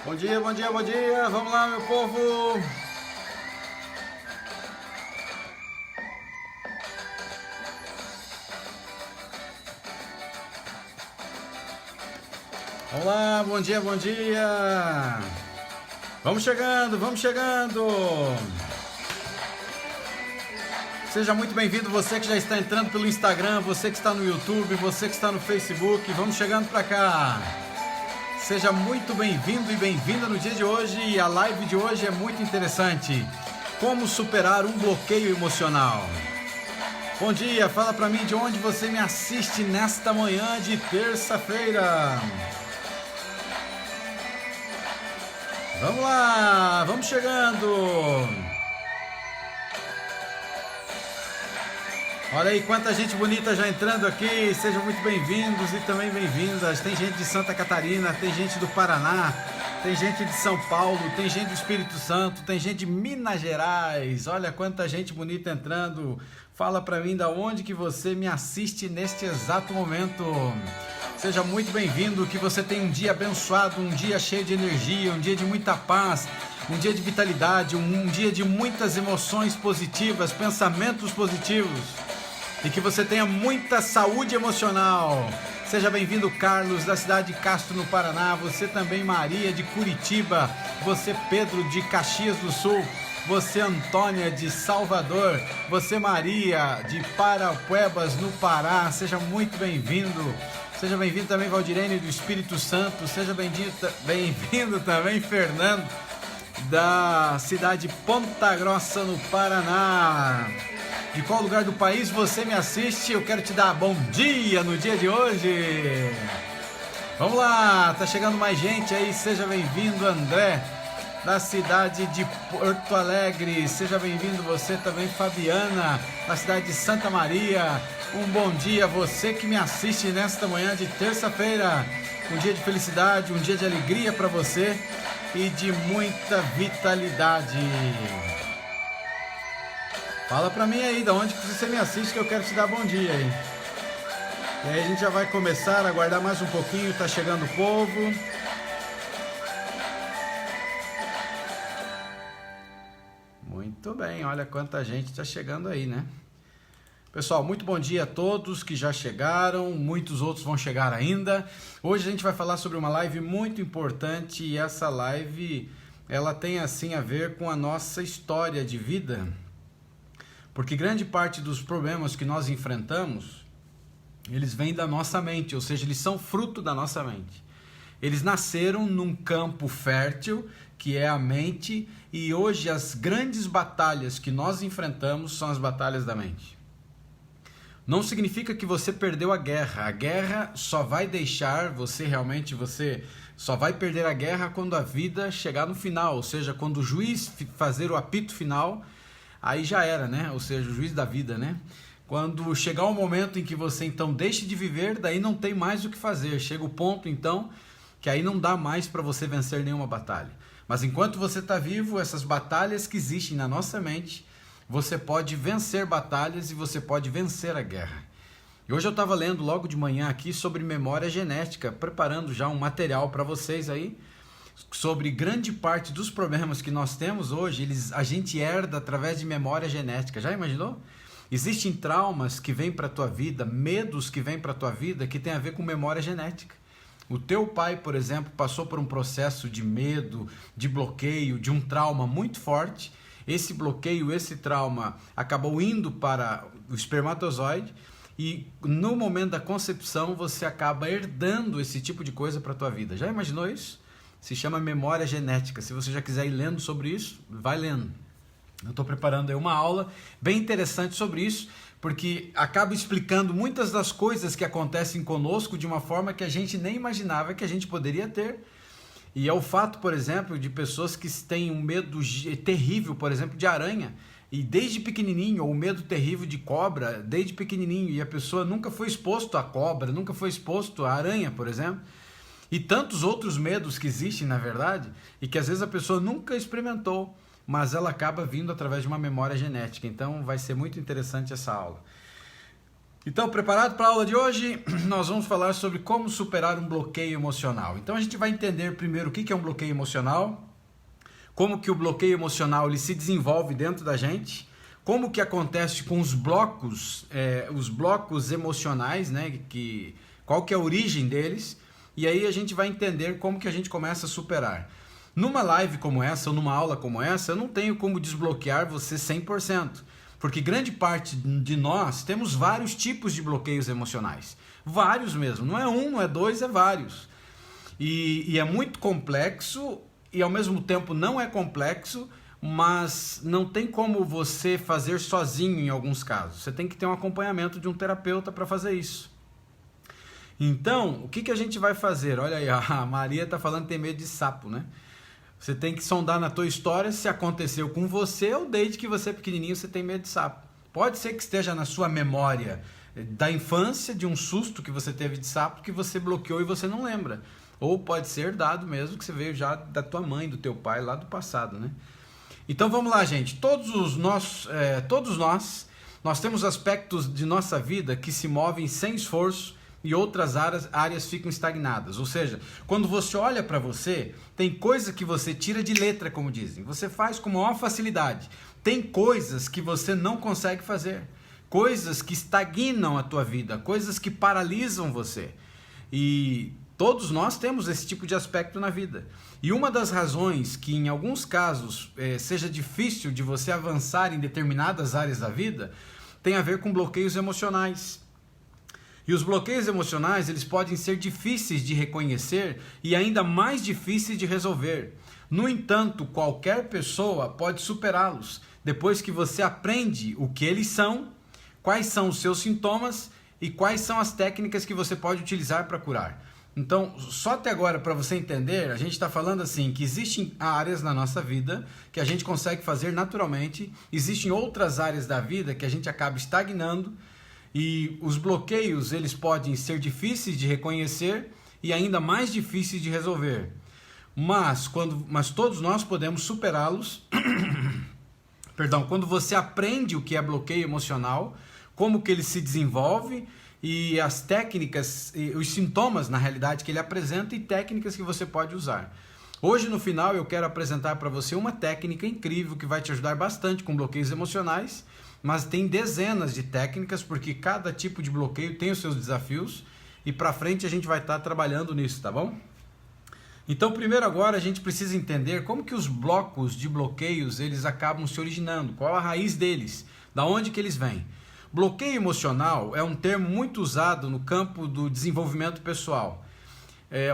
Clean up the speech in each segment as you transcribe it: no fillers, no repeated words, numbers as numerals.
Bom dia, bom dia, bom dia. Vamos lá, meu povo. Vamos lá, bom dia, bom dia. Vamos chegando, vamos chegando. Seja muito bem-vindo, você que já está entrando pelo Instagram, você que está no YouTube, você que está no Facebook. Vamos chegando para cá. Seja muito bem-vindo e bem-vinda no dia de hoje. E a live de hoje é muito interessante. Como superar um bloqueio emocional. Bom dia, fala pra mim de onde você me assiste nesta manhã de terça-feira. Vamos lá, vamos chegando. Olha aí quanta gente bonita já entrando aqui, sejam muito bem-vindos e também bem-vindas. Tem gente de Santa Catarina, tem gente do Paraná, tem gente de São Paulo, tem gente do Espírito Santo, tem gente de Minas Gerais. Olha quanta gente bonita entrando. Fala pra mim da onde que você me assiste neste exato momento. Seja muito bem-vindo, que você tenha um dia abençoado, um dia cheio de energia, um dia de muita paz, um dia de vitalidade, um dia de muitas emoções positivas, pensamentos positivos. E que você tenha muita saúde emocional. Seja bem-vindo, Carlos, da cidade de Castro, no Paraná. Você também, Maria, de Curitiba. Você, Pedro, de Caxias do Sul. Você, Antônia, de Salvador. Você, Maria, de Parapuebas, no Pará. Seja muito bem-vindo. Seja bem-vindo também, Valdirene, do Espírito Santo. Seja bem-vindo também, Fernando, da cidade de Ponta Grossa, no Paraná. De qual lugar do país você me assiste? Eu quero te dar bom dia no dia de hoje. Vamos lá, tá chegando mais gente aí. Seja bem-vindo, André, da cidade de Porto Alegre. Seja bem-vindo você também, Fabiana, da cidade de Santa Maria. Um bom dia a você que me assiste nesta manhã de terça-feira. Um dia de felicidade, um dia de alegria para você e de muita vitalidade. Fala pra mim aí, da onde que você me assiste, que eu quero te dar bom dia aí. E aí a gente já vai começar, aguardar mais um pouquinho, tá chegando o povo. Muito bem, olha quanta gente tá chegando aí, né? Pessoal, muito bom dia a todos que já chegaram, muitos outros vão chegar ainda. Hoje a gente vai falar sobre uma live muito importante e essa live, ela tem assim a ver com a nossa história de vida. Porque grande parte dos problemas que nós enfrentamos, eles vêm da nossa mente, ou seja, eles são fruto da nossa mente. Eles nasceram num campo fértil, que é a mente, e hoje as grandes batalhas que nós enfrentamos são as batalhas da mente. Não significa que você perdeu a guerra só vai deixar você só vai perder a guerra quando a vida chegar no final, ou seja, quando o juiz fazer o apito final, aí já era, né? Ou seja, o juiz da vida, né? Quando chegar o momento em que você então deixe de viver, daí não tem mais o que fazer. Chega o ponto então que aí não dá mais para você vencer nenhuma batalha. Mas enquanto você está vivo, essas batalhas que existem na nossa mente, você pode vencer batalhas e você pode vencer a guerra. E hoje eu estava lendo logo de manhã aqui sobre memória genética, preparando já um material para vocês aí, sobre grande parte dos problemas que nós temos hoje, a gente herda através de memória genética. Já imaginou? Existem traumas que vêm para a tua vida, medos que vêm para a tua vida que tem a ver com memória genética. O teu pai, por exemplo, passou por um processo de medo, de bloqueio, de um trauma muito forte. Esse bloqueio, esse trauma acabou indo para o espermatozoide e no momento da concepção você acaba herdando esse tipo de coisa para a tua vida. Já imaginou isso? Se chama memória genética. Se você já quiser ir lendo sobre isso, vai lendo. Eu estou preparando aí uma aula bem interessante sobre isso, porque acaba explicando muitas das coisas que acontecem conosco de uma forma que a gente nem imaginava que a gente poderia ter. E é o fato, por exemplo, de pessoas que têm um medo terrível, por exemplo, de aranha, e desde pequenininho, ou o medo terrível de cobra, desde pequenininho, e a pessoa nunca foi exposto à cobra, nunca foi exposto à aranha, por exemplo. E tantos outros medos que existem, na verdade, e que às vezes a pessoa nunca experimentou, mas ela acaba vindo através de uma memória genética. Então vai ser muito interessante essa aula. Então, preparado para a aula de hoje? Nós vamos falar sobre como superar um bloqueio emocional. Então, a gente vai entender primeiro o que é um bloqueio emocional, como que o bloqueio emocional ele se desenvolve dentro da gente, como que acontece com os blocos emocionais, né? Qual que é a origem deles, e aí a gente vai entender como que a gente começa a superar. Numa live como essa, ou numa aula como essa, eu não tenho como desbloquear você 100%. Porque grande parte de nós temos vários tipos de bloqueios emocionais. Vários mesmo. Não é um, não é dois, é vários. E é muito complexo e ao mesmo tempo não é complexo, mas não tem como você fazer sozinho em alguns casos. Você tem que ter um acompanhamento de um terapeuta para fazer isso. Então, o que a gente vai fazer? Olha aí, a Maria está falando que tem medo de sapo, né? Você tem que sondar na tua história se aconteceu com você ou desde que você é pequenininho você tem medo de sapo. Pode ser que esteja na sua memória da infância, de um susto que você teve de sapo que você bloqueou e você não lembra. Ou pode ser dado mesmo que você veio já da tua mãe, do teu pai, lá do passado, né? Então vamos lá, gente. Todos nós temos aspectos de nossa vida que se movem sem esforço e outras áreas ficam estagnadas. Ou seja, quando você olha para você, tem coisa que você tira de letra, como dizem. Você faz com maior facilidade. Tem coisas que você não consegue fazer. Coisas que estagnam a tua vida, coisas que paralisam você. E todos nós temos esse tipo de aspecto na vida. E uma das razões que em alguns casos seja difícil de você avançar em determinadas áreas da vida tem a ver com bloqueios emocionais. E os bloqueios emocionais, eles podem ser difíceis de reconhecer e ainda mais difíceis de resolver. No entanto, qualquer pessoa pode superá-los, depois que você aprende o que eles são, quais são os seus sintomas e quais são as técnicas que você pode utilizar para curar. Então, só até agora, para você entender, a gente está falando assim, que existem áreas na nossa vida que a gente consegue fazer naturalmente, existem outras áreas da vida que a gente acaba estagnando, e os bloqueios eles podem ser difíceis de reconhecer e ainda mais difíceis de resolver. Mas todos nós podemos superá-los. Perdão, quando você aprende o que é bloqueio emocional, como que ele se desenvolve e as técnicas, os sintomas na realidade que ele apresenta e técnicas que você pode usar. Hoje no final eu quero apresentar para você uma técnica incrível que vai te ajudar bastante com bloqueios emocionais. Mas tem dezenas de técnicas, porque cada tipo de bloqueio tem os seus desafios, e para frente a gente vai estar trabalhando nisso, tá bom? Então, primeiro agora a gente precisa entender como que os blocos de bloqueios eles acabam se originando, qual a raiz deles, da onde que eles vêm. Bloqueio emocional é um termo muito usado no campo do desenvolvimento pessoal.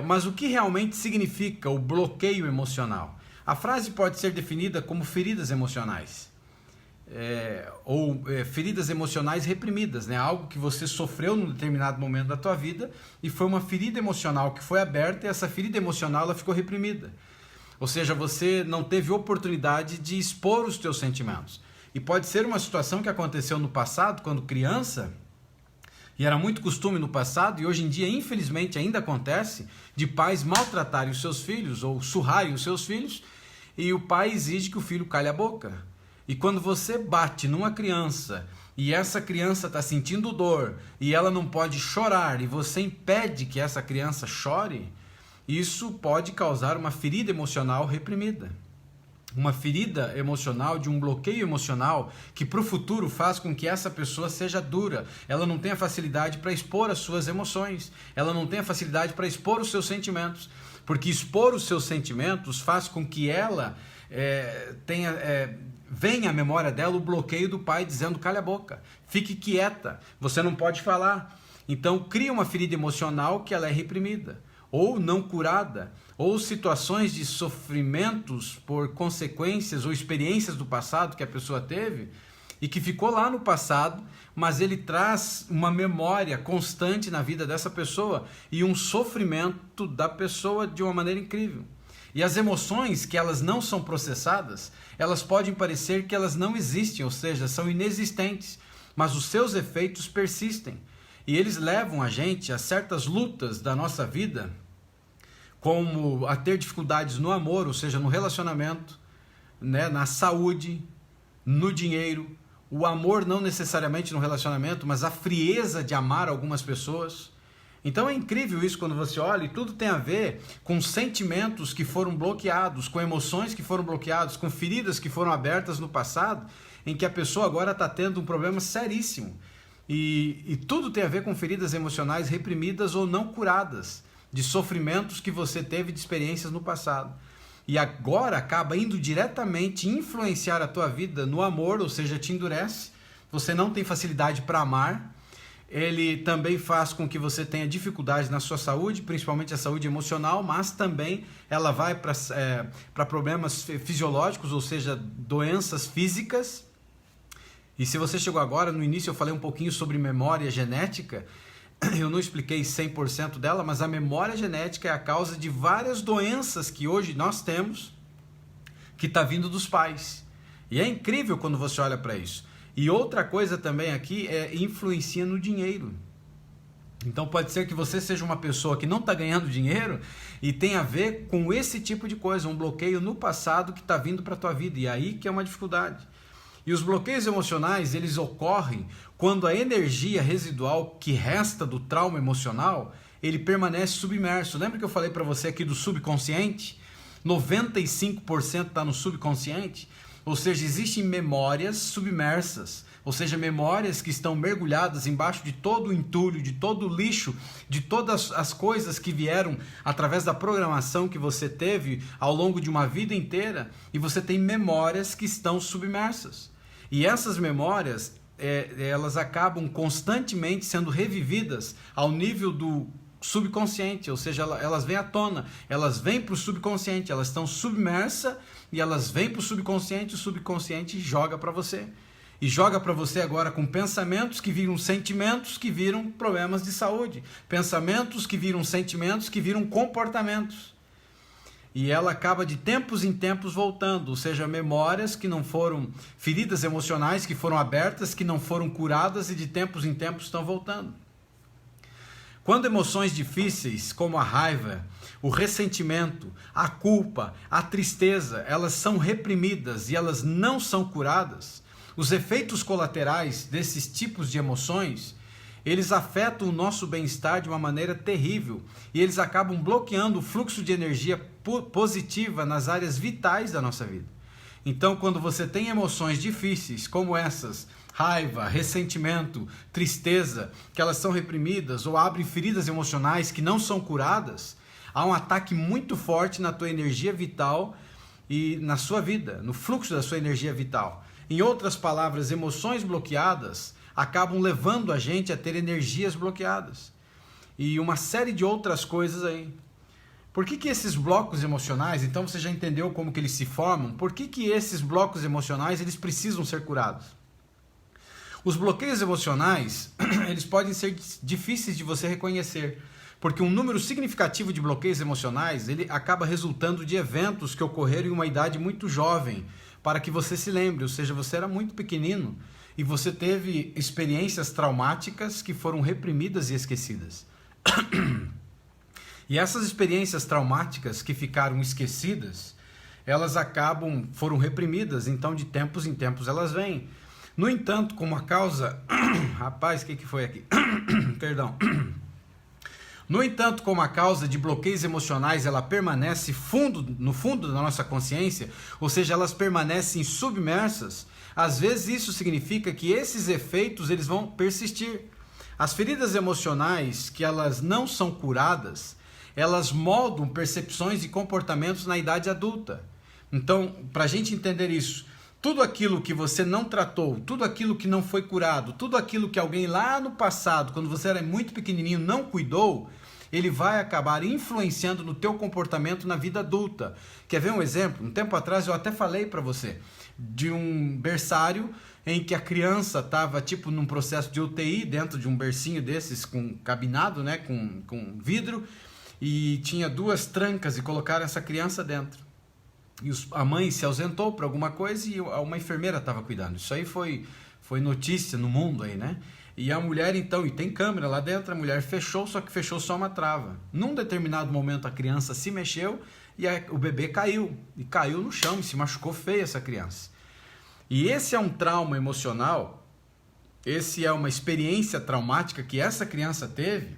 Mas o que realmente significa o bloqueio emocional? A frase pode ser definida como feridas emocionais. Feridas emocionais reprimidas, né? Algo que você sofreu num determinado momento da tua vida e foi uma ferida emocional que foi aberta e essa ferida emocional ela ficou reprimida. Ou seja, você não teve oportunidade de expor os teus sentimentos. E pode ser uma situação que aconteceu no passado, quando criança, e era muito costume no passado, e hoje em dia, infelizmente, ainda acontece, de pais maltratarem os seus filhos ou surrarem os seus filhos, e o pai exige que o filho calhe a boca. E quando você bate numa criança e essa criança está sentindo dor e ela não pode chorar e você impede que essa criança chore, isso pode causar uma ferida emocional reprimida. Uma ferida emocional, de um bloqueio emocional que para o futuro faz com que essa pessoa seja dura. Ela não tenha facilidade para expor as suas emoções. Ela não tenha facilidade para expor os seus sentimentos. Porque expor os seus sentimentos faz com que ela venha à memória dela o bloqueio do pai dizendo cala a boca, fique quieta, você não pode falar. Então cria uma ferida emocional que ela é reprimida, ou não curada, ou situações de sofrimentos por consequências ou experiências do passado que a pessoa teve e que ficou lá no passado, mas ele traz uma memória constante na vida dessa pessoa e um sofrimento da pessoa de uma maneira incrível. E as emoções que elas não são processadas, elas podem parecer que elas não existem, ou seja, são inexistentes, mas os seus efeitos persistem. E eles levam a gente a certas lutas da nossa vida, como a ter dificuldades no amor, ou seja, no relacionamento, né, na saúde, no dinheiro, o amor não necessariamente no relacionamento, mas a frieza de amar algumas pessoas. Então é incrível isso quando você olha, e tudo tem a ver com sentimentos que foram bloqueados, com emoções que foram bloqueadas, com feridas que foram abertas no passado, em que a pessoa agora está tendo um problema seríssimo. E tudo tem a ver com feridas emocionais reprimidas ou não curadas, de sofrimentos que você teve de experiências no passado. E agora acaba indo diretamente influenciar a tua vida no amor, ou seja, te endurece, você não tem facilidade para amar. Ele também faz com que você tenha dificuldade na sua saúde, principalmente a saúde emocional, mas também ela vai para problemas fisiológicos, ou seja, doenças físicas. E se você chegou agora, no início eu falei um pouquinho sobre memória genética, eu não expliquei 100% dela, mas a memória genética é a causa de várias doenças que hoje nós temos, que está vindo dos pais. E é incrível quando você olha para isso. E outra coisa também aqui é influencia no dinheiro. Então pode ser que você seja uma pessoa que não está ganhando dinheiro e tem a ver com esse tipo de coisa, um bloqueio no passado que está vindo para a tua vida. E aí que é uma dificuldade. E os bloqueios emocionais, eles ocorrem quando a energia residual que resta do trauma emocional, ele permanece submerso. Lembra que eu falei para você aqui do subconsciente? 95% está no subconsciente. Ou seja, existem memórias submersas. Ou seja, memórias que estão mergulhadas embaixo de todo o entulho, de todo o lixo, de todas as coisas que vieram através da programação que você teve ao longo de uma vida inteira. E você tem memórias que estão submersas. E essas memórias, elas acabam constantemente sendo revividas ao nível do subconsciente, ou seja, elas vêm à tona, elas vêm para o subconsciente, elas estão submersas e elas vêm para o subconsciente joga para você. E joga para você agora com pensamentos que viram sentimentos, que viram problemas de saúde. Pensamentos que viram sentimentos, que viram comportamentos. E ela acaba de tempos em tempos voltando, ou seja, memórias que não foram, feridas emocionais que foram abertas, que não foram curadas e de tempos em tempos estão voltando. Quando emoções difíceis, como a raiva, o ressentimento, a culpa, a tristeza, elas são reprimidas e elas não são curadas, os efeitos colaterais desses tipos de emoções, eles afetam o nosso bem-estar de uma maneira terrível e eles acabam bloqueando o fluxo de energia positiva nas áreas vitais da nossa vida. Então, quando você tem emoções difíceis como essas, raiva, ressentimento, tristeza, que elas são reprimidas ou abrem feridas emocionais que não são curadas, há um ataque muito forte na tua energia vital e na sua vida, no fluxo da sua energia vital. Em outras palavras, emoções bloqueadas acabam levando a gente a ter energias bloqueadas. E uma série de outras coisas aí. Por que esses blocos emocionais, então você já entendeu como que eles se formam? Por que esses blocos emocionais eles precisam ser curados? Os bloqueios emocionais, eles podem ser difíceis de você reconhecer, porque um número significativo de bloqueios emocionais, ele acaba resultando de eventos que ocorreram em uma idade muito jovem, para que você se lembre, ou seja, você era muito pequenino e você teve experiências traumáticas que foram reprimidas e esquecidas. E essas experiências traumáticas que ficaram esquecidas, elas foram reprimidas, então de tempos em tempos elas vêm. No entanto, como a causa... Rapaz, o que foi aqui? Perdão. No entanto, como a causa de bloqueios emocionais, ela permanece no fundo da nossa consciência, ou seja, elas permanecem submersas, às vezes isso significa que esses efeitos eles vão persistir. As feridas emocionais, que elas não são curadas, elas moldam percepções e comportamentos na idade adulta. Então, para a gente entender isso, tudo aquilo que você não tratou, tudo aquilo que não foi curado, tudo aquilo que alguém lá no passado, quando você era muito pequenininho, não cuidou, ele vai acabar influenciando no teu comportamento na vida adulta. Quer ver um exemplo? Um tempo atrás eu até falei para você de um berçário em que a criança estava tipo num processo de UTI dentro de um bercinho desses com cabinado, né, com vidro, e tinha 2 trancas e colocaram essa criança dentro. E a mãe se ausentou por alguma coisa e uma enfermeira estava cuidando. Isso aí foi notícia no mundo aí, né? E a mulher então, e tem câmera lá dentro, a mulher fechou, só que fechou só uma trava. Num determinado momento a criança se mexeu e o bebê caiu. E caiu no chão e se machucou feio essa criança. E esse é um trauma emocional, esse é uma experiência traumática que essa criança teve,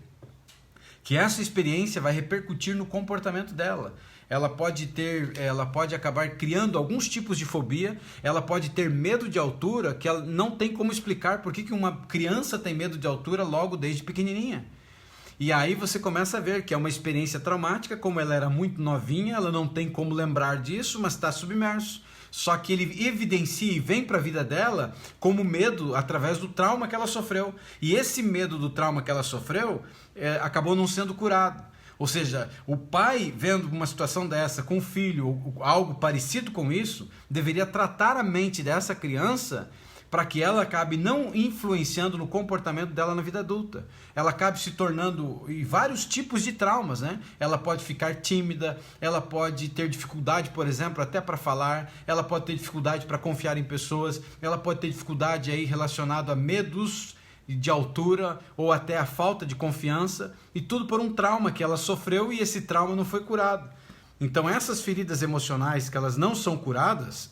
que essa experiência vai repercutir no comportamento dela. Ela pode acabar criando alguns tipos de fobia, ela pode ter medo de altura, que ela não tem como explicar por que uma criança tem medo de altura logo desde pequenininha. E aí você começa a ver que é uma experiência traumática, como ela era muito novinha, ela não tem como lembrar disso, mas está submerso. Só que ele evidencia e vem para a vida dela como medo através do trauma que ela sofreu. E esse medo do trauma que ela sofreu acabou não sendo curado. Ou seja, o pai, vendo uma situação dessa com o filho, ou algo parecido com isso, deveria tratar a mente dessa criança para que ela acabe não influenciando no comportamento dela na vida adulta. Ela acabe se tornando em vários tipos de traumas, né? Ela pode ficar tímida, ela pode ter dificuldade, por exemplo, até para falar, ela pode ter dificuldade para confiar em pessoas, ela pode ter dificuldade aí relacionado a medos de altura ou até a falta de confiança, e tudo por um trauma que ela sofreu e esse trauma não foi curado. Então essas feridas emocionais que elas não são curadas,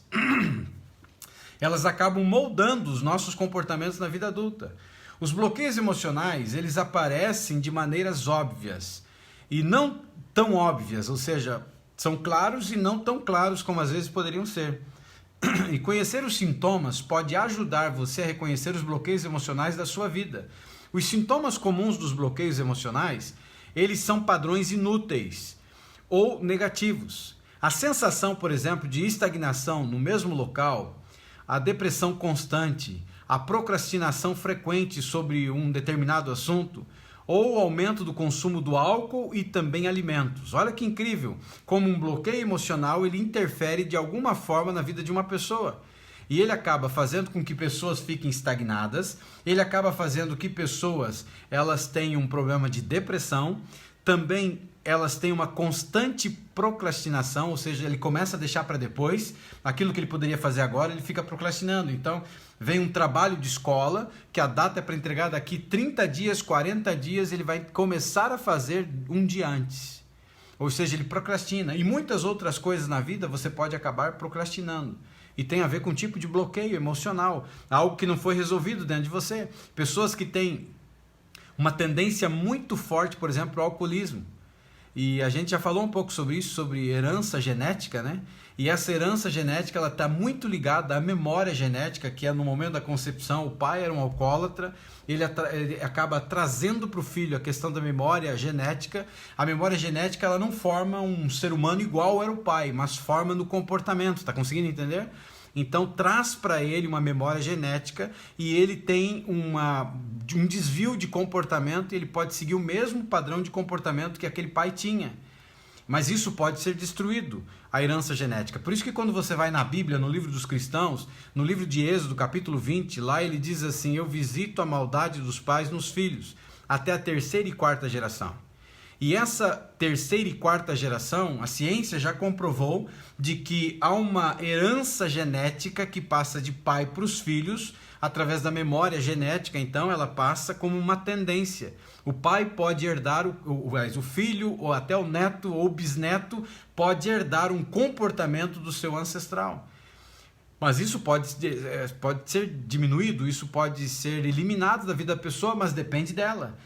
elas acabam moldando os nossos comportamentos na vida adulta. Os bloqueios emocionais, eles aparecem de maneiras óbvias e não tão óbvias, ou seja, são claros e não tão claros como às vezes poderiam ser. E conhecer os sintomas pode ajudar você a reconhecer os bloqueios emocionais da sua vida. Os sintomas comuns dos bloqueios emocionais, eles são padrões inúteis ou negativos. A sensação, por exemplo, de estagnação no mesmo local, a depressão constante, a procrastinação frequente sobre um determinado assunto, ou o aumento do consumo do álcool e também alimentos. Olha que incrível, como um bloqueio emocional ele interfere de alguma forma na vida de uma pessoa. E ele acaba fazendo com que pessoas fiquem estagnadas, ele acaba fazendo que pessoas elas tenham um problema de depressão, também elas têm uma constante procrastinação, ou seja, ele começa a deixar para depois, aquilo que ele poderia fazer agora, ele fica procrastinando. Então, vem um trabalho de escola, que a data é para entregar daqui 30 dias, 40 dias, ele vai começar a fazer um dia antes. Ou seja, ele procrastina. E muitas outras coisas na vida você pode acabar procrastinando. E tem a ver com um tipo de bloqueio emocional, algo que não foi resolvido dentro de você. Pessoas que têm uma tendência muito forte, por exemplo, ao alcoolismo. E a gente já falou um pouco sobre isso, sobre herança genética, né? E essa herança genética ela está muito ligada à memória genética, que é no momento da concepção, o pai era um alcoólatra, ele acaba trazendo para o filho a questão da memória genética. A memória genética ela não forma um ser humano igual era o pai, mas forma no comportamento, está conseguindo entender? Então traz para ele uma memória genética e ele tem um desvio de comportamento e ele pode seguir o mesmo padrão de comportamento que aquele pai tinha. Mas isso pode ser destruído, a herança genética. Por isso que quando você vai na Bíblia, no livro dos cristãos, no livro de Êxodo, capítulo 20, lá ele diz assim: eu visito a maldade dos pais nos filhos, até a terceira e quarta geração. E essa terceira e quarta geração, a ciência já comprovou de que há uma herança genética que passa de pai para os filhos, através da memória genética, então ela passa como uma tendência. O pai pode herdar, o filho, ou até o neto ou bisneto, pode herdar um comportamento do seu ancestral. Mas isso pode ser diminuído, isso pode ser eliminado da vida da pessoa, mas depende dela.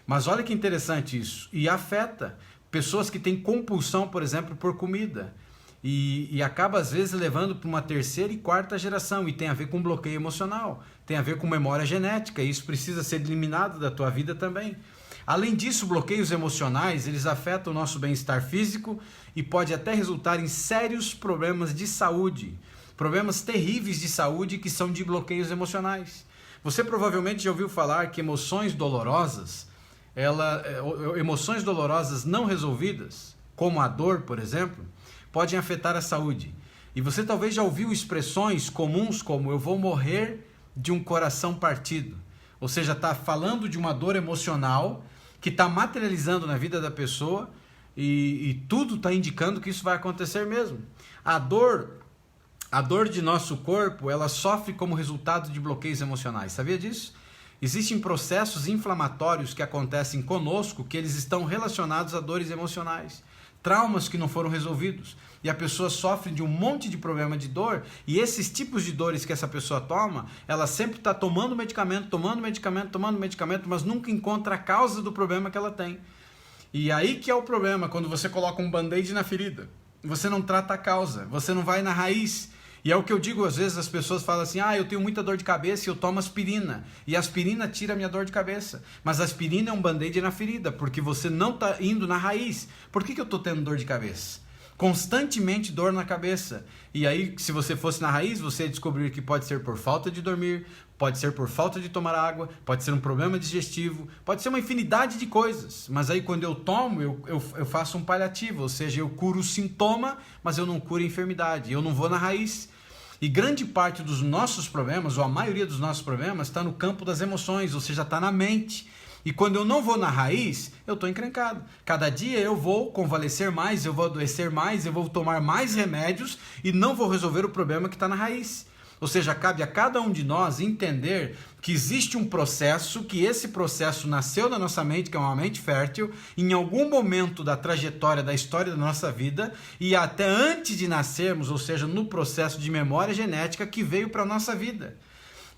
Mas olha que interessante isso, e afeta pessoas que têm compulsão, por exemplo, por comida, e acaba às vezes levando para uma terceira e quarta geração, e tem a ver com bloqueio emocional, tem a ver com memória genética, e isso precisa ser eliminado da tua vida também. Além disso, bloqueios emocionais, eles afetam o nosso bem-estar físico e pode até resultar em sérios problemas de saúde, problemas terríveis de saúde que são de bloqueios emocionais. Você provavelmente já ouviu falar que emoções dolorosas não resolvidas, como a dor, por exemplo, podem afetar a saúde. E você talvez já ouviu expressões comuns como eu vou morrer de um coração partido. Ou seja, está falando de uma dor emocional que está materializando na vida da pessoa e tudo está indicando que isso vai acontecer mesmo. A dor de nosso corpo, ela sofre como resultado de bloqueios emocionais. Sabia disso? Existem processos inflamatórios que acontecem conosco que eles estão relacionados a dores emocionais. traumas que não foram resolvidos. E a pessoa sofre de um monte de problema de dor, e esses tipos de dores que essa pessoa toma, ela sempre está tomando medicamento, mas nunca encontra a causa do problema que ela tem. E aí que é o problema, quando você coloca um band-aid na ferida, você não trata a causa, você não vai na raiz. E é o que eu digo, às vezes as pessoas falam assim, eu tenho muita dor de cabeça e eu tomo aspirina. E a aspirina tira a minha dor de cabeça. Mas a aspirina é um band-aid na ferida, porque você não está indo na raiz. Por que eu estou tendo dor de cabeça? Constantemente dor na cabeça. E aí, se você fosse na raiz, você ia descobrir que pode ser por falta de dormir, pode ser por falta de tomar água, pode ser um problema digestivo, pode ser uma infinidade de coisas. Mas aí quando eu tomo, eu faço um paliativo, ou seja, eu curo o sintoma, mas eu não curo a enfermidade, eu não vou na raiz. E grande parte dos nossos problemas, ou a maioria dos nossos problemas, está no campo das emoções, ou seja, está na mente. E quando eu não vou na raiz, eu estou encrencado. Cada dia eu vou convalescer mais, eu vou adoecer mais, eu vou tomar mais remédios e não vou resolver o problema que está na raiz. Ou seja, cabe a cada um de nós entender que existe um processo, que esse processo nasceu na nossa mente, que é uma mente fértil, em algum momento da trajetória, da história da nossa vida, e até antes de nascermos, ou seja, no processo de memória genética que veio para a nossa vida.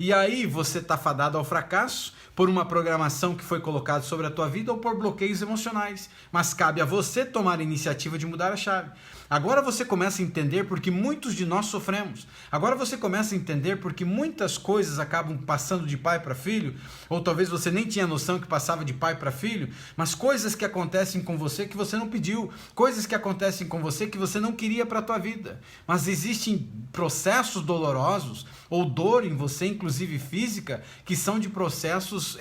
E aí você está fadado ao fracasso por uma programação que foi colocada sobre a tua vida ou por bloqueios emocionais. Mas cabe a você tomar a iniciativa de mudar a chave. Agora você começa a entender porque muitos de nós sofremos. Agora você começa a entender porque muitas coisas acabam passando de pai para filho, ou talvez você nem tinha noção que passava de pai para filho, mas coisas que acontecem com você que você não pediu, coisas que acontecem com você que você não queria para a tua vida. Mas existem processos dolorosos, ou dor em você, inclusive física, que são de processos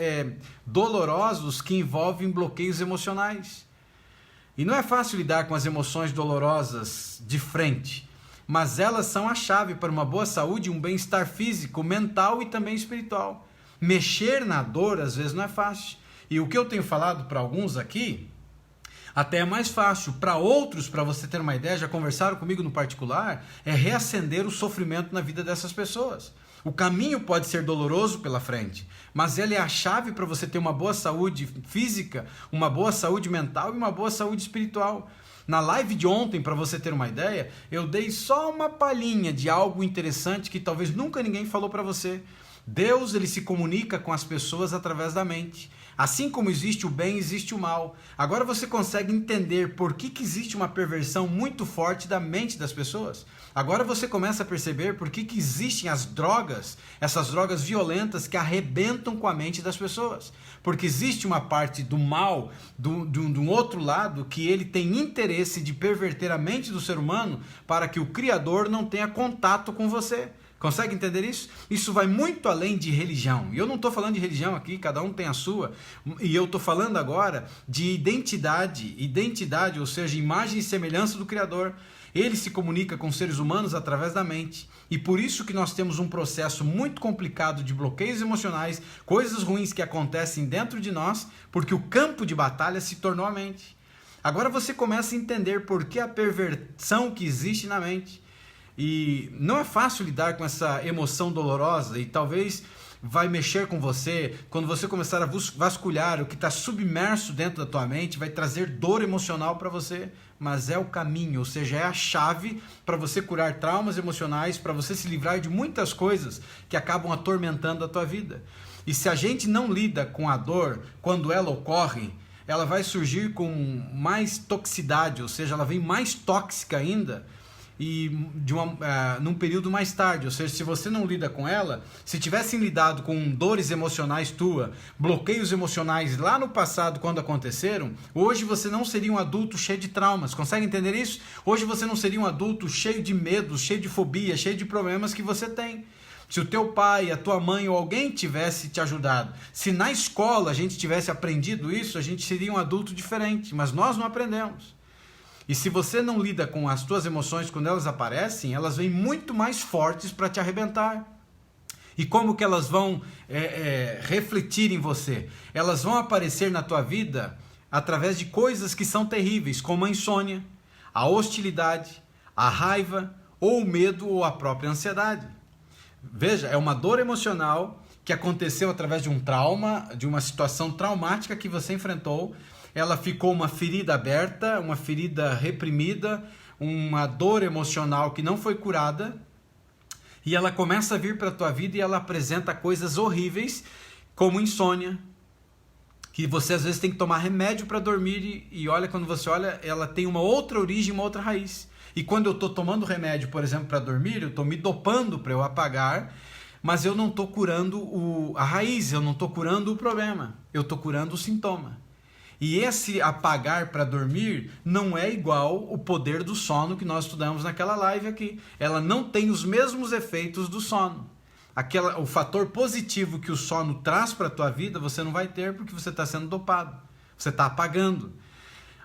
dolorosos que envolvem bloqueios emocionais. E não é fácil lidar com as emoções dolorosas de frente, mas elas são a chave para uma boa saúde, um bem-estar físico, mental e também espiritual. Mexer na dor às vezes não é fácil. E o que eu tenho falado para alguns aqui, até é mais fácil. Para outros, para você ter uma ideia, já conversaram comigo no particular, é reacender o sofrimento na vida dessas pessoas. O caminho pode ser doloroso pela frente, mas ele é a chave para você ter uma boa saúde física, uma boa saúde mental e uma boa saúde espiritual. Na live de ontem, para você ter uma ideia, eu dei só uma palhinha de algo interessante que talvez nunca ninguém falou para você. Deus, ele se comunica com as pessoas através da mente. Assim como existe o bem, existe o mal. Agora você consegue entender por que existe uma perversão muito forte da mente das pessoas. Agora você começa a perceber por que existem as drogas, essas drogas violentas que arrebentam com a mente das pessoas. Porque existe uma parte do mal, de um outro lado, que ele tem interesse de perverter a mente do ser humano para que o Criador não tenha contato com você. Consegue entender isso? Isso vai muito além de religião. E eu não estou falando de religião aqui, cada um tem a sua. E eu estou falando agora de identidade, ou seja, imagem e semelhança do Criador. Ele se comunica com seres humanos através da mente. E por isso que nós temos um processo muito complicado de bloqueios emocionais, coisas ruins que acontecem dentro de nós, porque o campo de batalha se tornou a mente. Agora você começa a entender por que a perversão que existe na mente. E não é fácil lidar com essa emoção dolorosa e talvez vai mexer com você. Quando você começar a vasculhar o que está submerso dentro da tua mente, vai trazer dor emocional para você, mas é o caminho, ou seja, é a chave para você curar traumas emocionais, para você se livrar de muitas coisas que acabam atormentando a tua vida. E se a gente não lida com a dor quando ela ocorre, ela vai surgir com mais toxicidade, ou seja, ela vem mais tóxica ainda, e num período mais tarde. Ou seja, se você não lida com ela, se tivessem lidado com dores emocionais tua, bloqueios emocionais lá no passado quando aconteceram, hoje você não seria um adulto cheio de traumas. Consegue entender isso? Hoje você não seria um adulto cheio de medos, cheio de fobia, cheio de problemas que você tem. Se o teu pai, a tua mãe ou alguém tivesse te ajudado, se na escola a gente tivesse aprendido isso, a gente seria um adulto diferente, mas nós não aprendemos. E se você não lida com as tuas emoções quando elas aparecem, elas vêm muito mais fortes para te arrebentar. E como que elas vão refletir em você? Elas vão aparecer na tua vida através de coisas que são terríveis, como a insônia, a hostilidade, a raiva, ou o medo, ou a própria ansiedade. Veja, é uma dor emocional que aconteceu através de um trauma, de uma situação traumática que você enfrentou. ela ficou uma ferida aberta, uma ferida reprimida, uma dor emocional que não foi curada, e ela começa a vir para a tua vida e ela apresenta coisas horríveis, como insônia, que você às vezes tem que tomar remédio para dormir e olha, quando você olha, ela tem uma outra origem, uma outra raiz. E quando eu estou tomando remédio, por exemplo, para dormir, eu estou me dopando para eu apagar, mas eu não estou curando a raiz, eu não estou curando o problema, eu estou curando o sintoma. E esse apagar para dormir não é igual o poder do sono que nós estudamos naquela live aqui. Ela não tem os mesmos efeitos do sono. O fator positivo que o sono traz para a tua vida, você não vai ter porque você está sendo dopado. Você está apagando.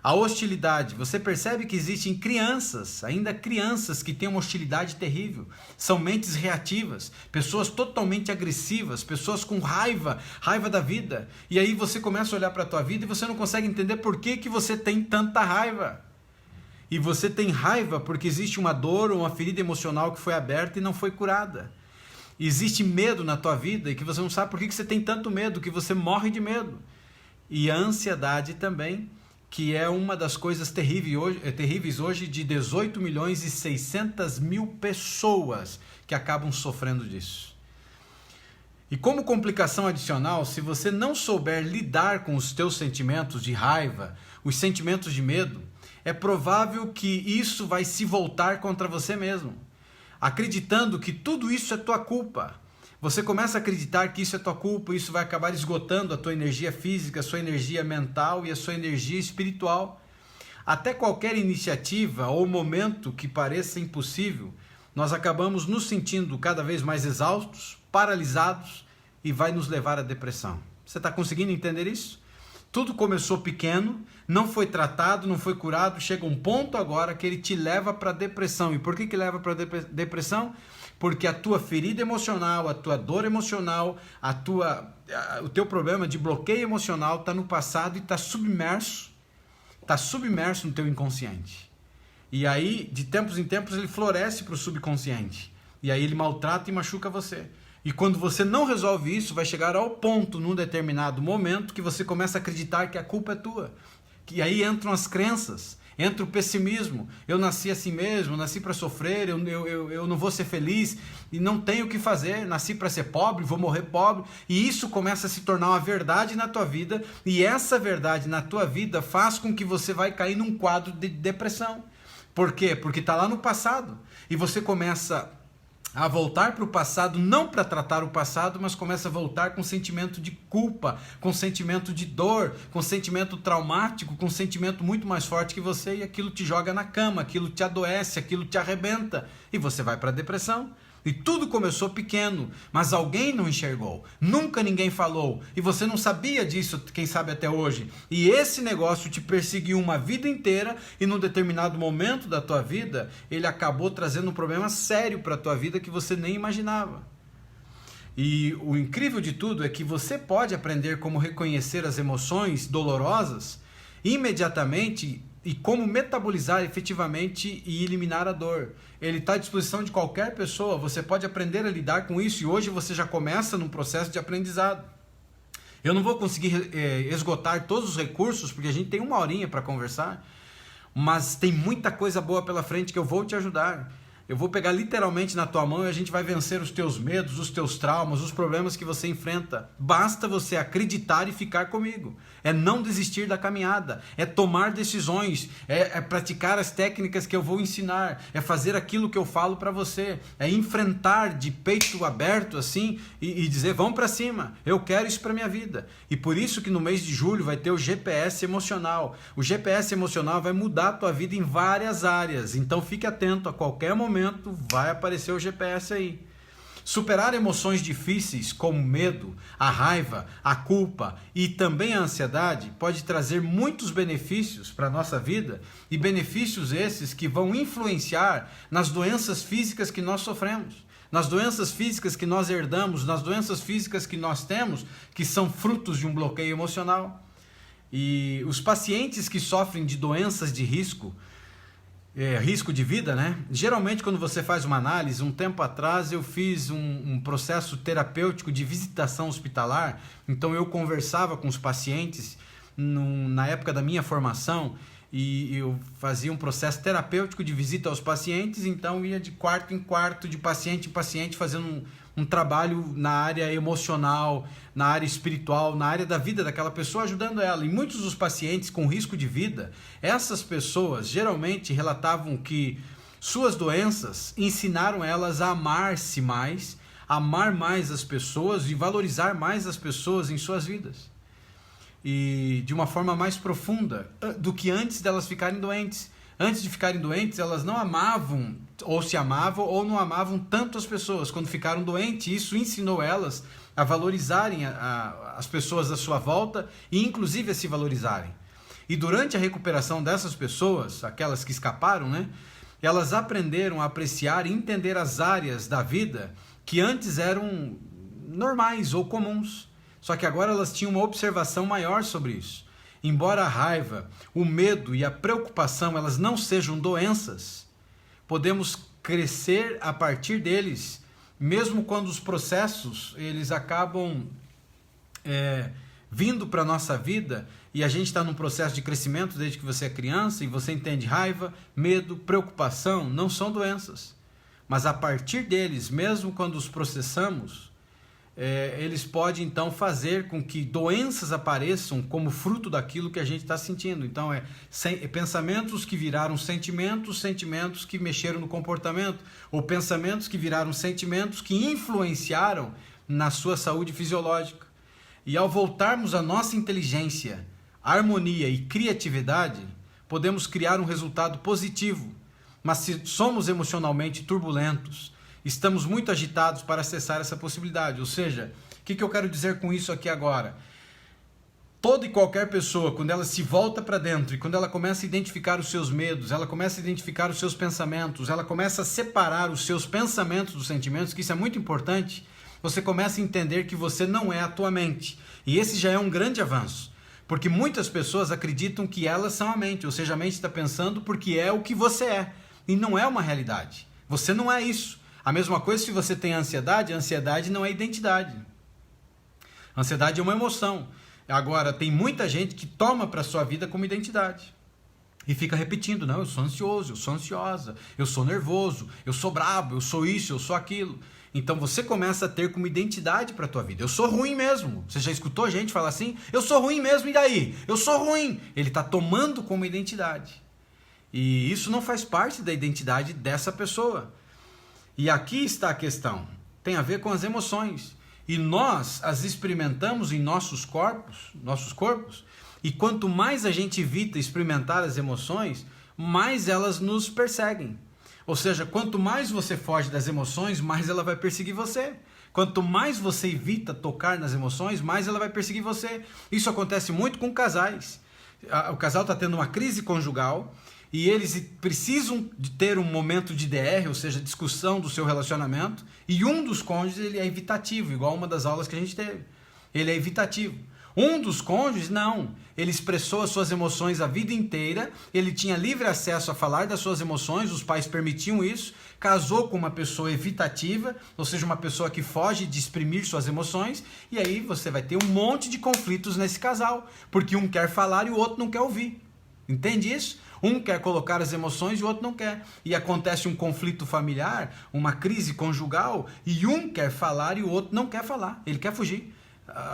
A hostilidade, você percebe que existem crianças, ainda crianças que têm uma hostilidade terrível. São mentes reativas, pessoas totalmente agressivas, pessoas com raiva da vida. E aí você começa a olhar para a tua vida e você não consegue entender por que você tem tanta raiva. E você tem raiva porque existe uma dor, uma ferida emocional que foi aberta e não foi curada. Existe medo na tua vida e que você não sabe por que você tem tanto medo, que você morre de medo. E a ansiedade também, que é uma das coisas terríveis hoje de 18 milhões e 600 mil pessoas que acabam sofrendo disso. E como complicação adicional, se você não souber lidar com os teus sentimentos de raiva, os sentimentos de medo, é provável que isso vai se voltar contra você mesmo, acreditando que tudo isso é tua culpa. Você começa a acreditar que isso é tua culpa, isso vai acabar esgotando a tua energia física, a sua energia mental e a sua energia espiritual. Até qualquer iniciativa ou momento que pareça impossível, nós acabamos nos sentindo cada vez mais exaustos, paralisados e vai nos levar à depressão. Você está conseguindo entender isso? Tudo começou pequeno, não foi tratado, não foi curado, chega um ponto agora que ele te leva para a depressão. E por que leva para a depressão? Porque a tua ferida emocional, a tua dor emocional, o teu problema de bloqueio emocional está no passado e está submerso no teu inconsciente. E aí, de tempos em tempos, ele floresce para o subconsciente. E aí ele maltrata e machuca você. E quando você não resolve isso, vai chegar ao ponto, num determinado momento, que você começa a acreditar que a culpa é tua. Que aí entram as crenças, entra o pessimismo. Eu nasci assim mesmo, nasci para sofrer, eu não vou ser feliz e não tenho o que fazer. Nasci para ser pobre, vou morrer pobre. E isso começa a se tornar uma verdade na tua vida. E essa verdade na tua vida faz com que você vai cair num quadro de depressão. Por quê? Porque está lá no passado. E você começa a voltar para o passado, não para tratar o passado, mas começa a voltar com sentimento de culpa, com sentimento de dor, com sentimento traumático, com sentimento muito mais forte que você, e aquilo te joga na cama, aquilo te adoece, aquilo te arrebenta, e você vai para a depressão. E tudo começou pequeno, mas alguém não enxergou, nunca ninguém falou, e você não sabia disso, quem sabe até hoje. E esse negócio te perseguiu uma vida inteira, e num determinado momento da tua vida, ele acabou trazendo um problema sério para a tua vida que você nem imaginava. E o incrível de tudo é que você pode aprender como reconhecer as emoções dolorosas imediatamente e como metabolizar efetivamente e eliminar a dor. Ele está à disposição de qualquer pessoa, você pode aprender a lidar com isso e hoje você já começa num processo de aprendizado. Eu não vou conseguir esgotar todos os recursos, porque a gente tem uma horinha para conversar, mas tem muita coisa boa pela frente que eu vou te ajudar. Eu vou pegar literalmente na tua mão e a gente vai vencer os teus medos, os teus traumas, os problemas que você enfrenta. Basta você acreditar e ficar comigo. É não desistir da caminhada, é tomar decisões, é praticar as técnicas que eu vou ensinar, é fazer aquilo que eu falo para você, é enfrentar de peito aberto assim e dizer, vamos para cima, eu quero isso para minha vida. E por isso que no mês de julho vai ter o GPS emocional. O GPS emocional vai mudar a tua vida em várias áreas, então fique atento, a qualquer momento vai aparecer o GPS aí. Superar emoções difíceis como o medo, a raiva, a culpa e também a ansiedade pode trazer muitos benefícios para a nossa vida, e benefícios esses que vão influenciar nas doenças físicas que nós sofremos, nas doenças físicas que nós herdamos, nas doenças físicas que nós temos, que são frutos de um bloqueio emocional. E os pacientes que sofrem de doenças de risco de vida, né? Geralmente quando você faz uma análise, um tempo atrás eu fiz um processo terapêutico de visitação hospitalar, então eu conversava com os pacientes na época da minha formação, e eu fazia um processo terapêutico de visita aos pacientes, então ia de quarto em quarto, de paciente em paciente, fazendo um trabalho na área emocional, na área espiritual, na área da vida daquela pessoa, ajudando ela. E muitos dos pacientes com risco de vida, essas pessoas geralmente relatavam que suas doenças ensinaram elas a amar-se mais, amar mais as pessoas e valorizar mais as pessoas em suas vidas. E de uma forma mais profunda do que antes delas ficarem doentes. Antes de ficarem doentes, elas não amavam, ou se amavam, ou não amavam tanto as pessoas. Quando ficaram doentes, isso ensinou elas a valorizarem as pessoas à sua volta e inclusive a se valorizarem. E durante a recuperação dessas pessoas, aquelas que escaparam, né, elas aprenderam a apreciar e entender as áreas da vida que antes eram normais ou comuns. Só que agora elas tinham uma observação maior sobre isso. Embora a raiva, o medo e a preocupação elas não sejam doenças, podemos crescer a partir deles, mesmo quando os processos eles acabam vindo para a nossa vida e a gente está num processo de crescimento desde que você é criança e você entende raiva, medo, preocupação, não são doenças. Mas a partir deles, mesmo quando os processamos, eles podem então fazer com que doenças apareçam como fruto daquilo que a gente está sentindo. Então pensamentos que viraram sentimentos, sentimentos que mexeram no comportamento, ou pensamentos que viraram sentimentos que influenciaram na sua saúde fisiológica. E ao voltarmos à nossa inteligência, harmonia e criatividade, podemos criar um resultado positivo. Mas se somos emocionalmente turbulentos, estamos muito agitados para acessar essa possibilidade. Ou seja, o que eu quero dizer com isso aqui agora? Toda e qualquer pessoa, quando ela se volta para dentro e quando ela começa a identificar os seus medos, ela começa a identificar os seus pensamentos, ela começa a separar os seus pensamentos dos sentimentos, que isso é muito importante, você começa a entender que você não é a tua mente. E esse já é um grande avanço. Porque muitas pessoas acreditam que elas são a mente, ou seja, a mente está pensando porque é o que você é. E não é uma realidade. Você não é isso. A mesma coisa se você tem ansiedade, a ansiedade não é identidade. A ansiedade é uma emoção. Agora, tem muita gente que toma para a sua vida como identidade. E fica repetindo, não, eu sou ansioso, eu sou ansiosa, eu sou nervoso, eu sou brabo, eu sou isso, eu sou aquilo. Então você começa a ter como identidade para a tua vida. Eu sou ruim mesmo. Você já escutou gente falar assim? Eu sou ruim mesmo, e daí? Eu sou ruim. Ele está tomando como identidade. E isso não faz parte da identidade dessa pessoa. E aqui está a questão. Tem a ver com as emoções. E nós as experimentamos em nossos corpos, e quanto mais a gente evita experimentar as emoções, mais elas nos perseguem. Ou seja, quanto mais você foge das emoções, mais ela vai perseguir você. Quanto mais você evita tocar nas emoções, mais ela vai perseguir você. Isso acontece muito com casais. O casal está tendo uma crise conjugal e eles precisam de ter um momento de DR, ou seja, discussão do seu relacionamento, e um dos cônjuges ele é evitativo, igual uma das aulas que a gente teve. Ele é evitativo. Um dos cônjuges, não. Ele expressou as suas emoções a vida inteira, ele tinha livre acesso a falar das suas emoções, os pais permitiam isso, casou com uma pessoa evitativa, ou seja, uma pessoa que foge de exprimir suas emoções, e aí você vai ter um monte de conflitos nesse casal, porque um quer falar e o outro não quer ouvir. Entende isso? Um quer colocar as emoções e o outro não quer. E acontece um conflito familiar, uma crise conjugal, e um quer falar e o outro não quer falar, ele quer fugir.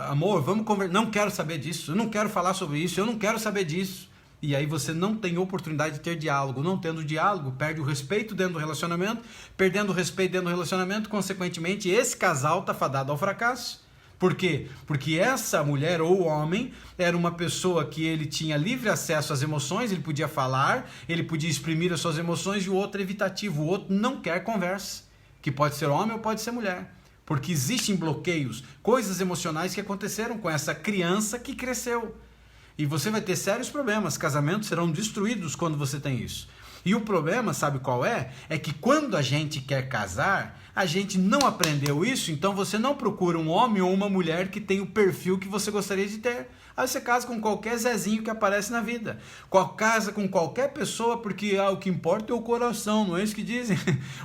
Amor, vamos conversar. Não quero saber disso, eu não quero falar sobre isso, eu não quero saber disso. E aí você não tem oportunidade de ter diálogo. Não tendo diálogo, perde o respeito dentro do relacionamento. Perdendo o respeito dentro do relacionamento, consequentemente, esse casal está fadado ao fracasso. Por quê? Porque essa mulher ou homem era uma pessoa que ele tinha livre acesso às emoções, ele podia falar, ele podia exprimir as suas emoções, e o outro é evitativo, o outro não quer conversa, que pode ser homem ou pode ser mulher. Porque existem bloqueios, coisas emocionais que aconteceram com essa criança que cresceu. E você vai ter sérios problemas, casamentos serão destruídos quando você tem isso. E o problema, sabe qual é? É que quando a gente quer casar, a gente não aprendeu isso, então você não procura um homem ou uma mulher que tem o perfil que você gostaria de ter. Aí você casa com qualquer Zezinho que aparece na vida. Casa com qualquer pessoa porque o que importa é o coração, não é isso que dizem?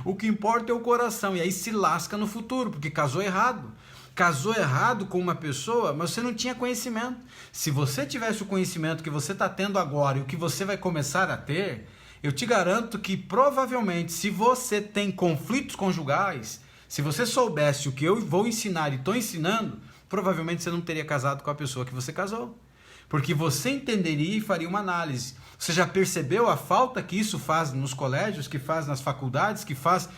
O que importa é o coração. E aí se lasca no futuro, porque casou errado. casou errado com uma pessoa, mas você não tinha conhecimento. Se você tivesse o conhecimento que você está tendo agora e o que você vai começar a ter, eu te garanto que provavelmente, se você tem conflitos conjugais, se você soubesse o que eu vou ensinar e estou ensinando, provavelmente você não teria casado com a pessoa que você casou. Porque você entenderia e faria uma análise. Você já percebeu a falta que isso faz nos colégios, que faz nas faculdades, que faz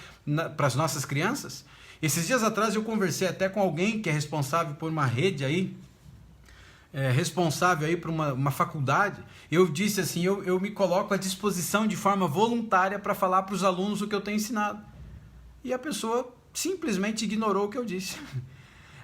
para as nossas crianças? Esses dias atrás eu conversei até com alguém que é responsável por uma rede aí, responsável aí por uma faculdade. Eu disse assim, eu me coloco à disposição de forma voluntária para falar para os alunos o que eu tenho ensinado. E a pessoa simplesmente ignorou o que eu disse.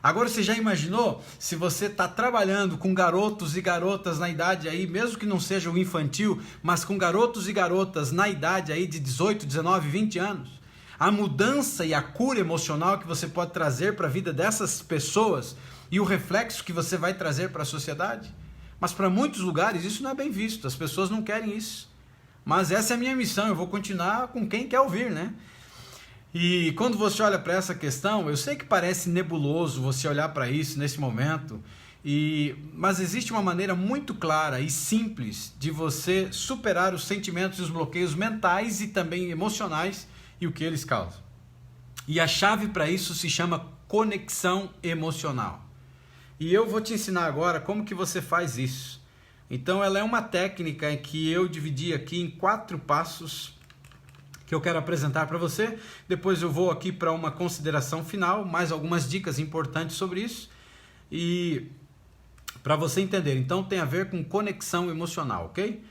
Agora você já imaginou se você está trabalhando com garotos e garotas na idade aí, mesmo que não seja o infantil, mas com garotos e garotas na idade aí de 18, 19, 20 anos? A mudança e a cura emocional que você pode trazer para a vida dessas pessoas e o reflexo que você vai trazer para a sociedade. Mas para muitos lugares isso não é bem visto, as pessoas não querem isso. Mas essa é a minha missão, eu vou continuar com quem quer ouvir, né? E quando você olha para essa questão, eu sei que parece nebuloso você olhar para isso nesse momento, mas existe uma maneira muito clara e simples de você superar os sentimentos e os bloqueios mentais e também emocionais e o que eles causam. E a chave para isso se chama conexão emocional. E eu vou te ensinar agora como que você faz isso. Então ela é uma técnica que eu dividi aqui em 4 passos que eu quero apresentar para você. Depois eu vou aqui para uma consideração final, mais algumas dicas importantes sobre isso. E para você entender, então tem a ver com conexão emocional, ok?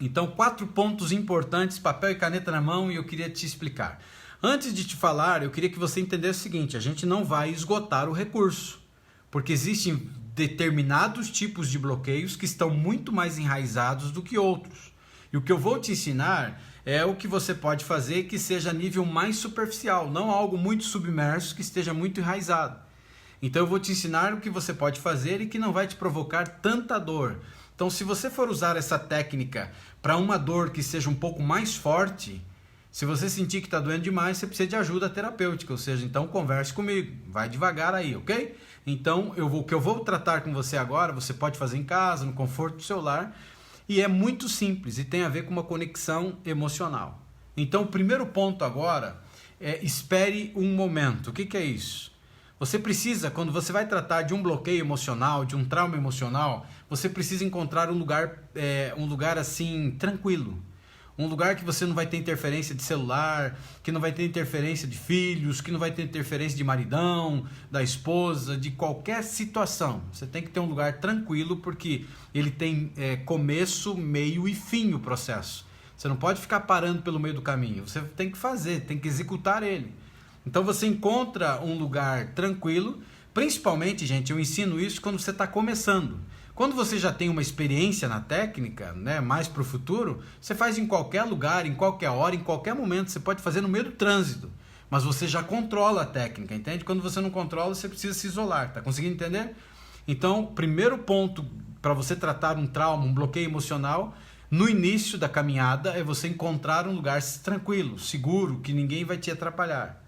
Então 4 pontos importantes, papel e caneta na mão, e eu queria te explicar. Antes de te falar, eu queria que você entendesse o seguinte: a gente não vai esgotar o recurso, porque existem determinados tipos de bloqueios que estão muito mais enraizados do que outros. E o que eu vou te ensinar é o que você pode fazer que seja a nível mais superficial, não algo muito submerso que esteja muito enraizado. Então eu vou te ensinar o que você pode fazer e que não vai te provocar tanta dor. Então, se você for usar essa técnica para uma dor que seja um pouco mais forte, se você sentir que está doendo demais, você precisa de ajuda terapêutica, ou seja, então converse comigo, vai devagar aí, ok? Então, o que eu vou tratar com você agora, você pode fazer em casa, no conforto do seu lar, e é muito simples e tem a ver com uma conexão emocional. Então, o primeiro ponto agora é espere um momento. O que é isso? Você precisa, quando você vai tratar de um bloqueio emocional, de um trauma emocional, você precisa encontrar um lugar assim, tranquilo. Um lugar que você não vai ter interferência de celular, que não vai ter interferência de filhos, que não vai ter interferência de maridão, da esposa, de qualquer situação. Você tem que ter um lugar tranquilo, porque ele tem começo, meio e fim o processo. Você não pode ficar parando pelo meio do caminho. Você tem que fazer, tem que executar ele. Então você encontra um lugar tranquilo, principalmente, gente, eu ensino isso quando você está começando. Quando você já tem uma experiência na técnica, né, mais para o futuro, você faz em qualquer lugar, em qualquer hora, em qualquer momento. Você pode fazer no meio do trânsito, mas você já controla a técnica, entende? Quando você não controla, você precisa se isolar, tá conseguindo entender? Então, primeiro ponto para você tratar um trauma, um bloqueio emocional, no início da caminhada, é você encontrar um lugar tranquilo, seguro, que ninguém vai te atrapalhar.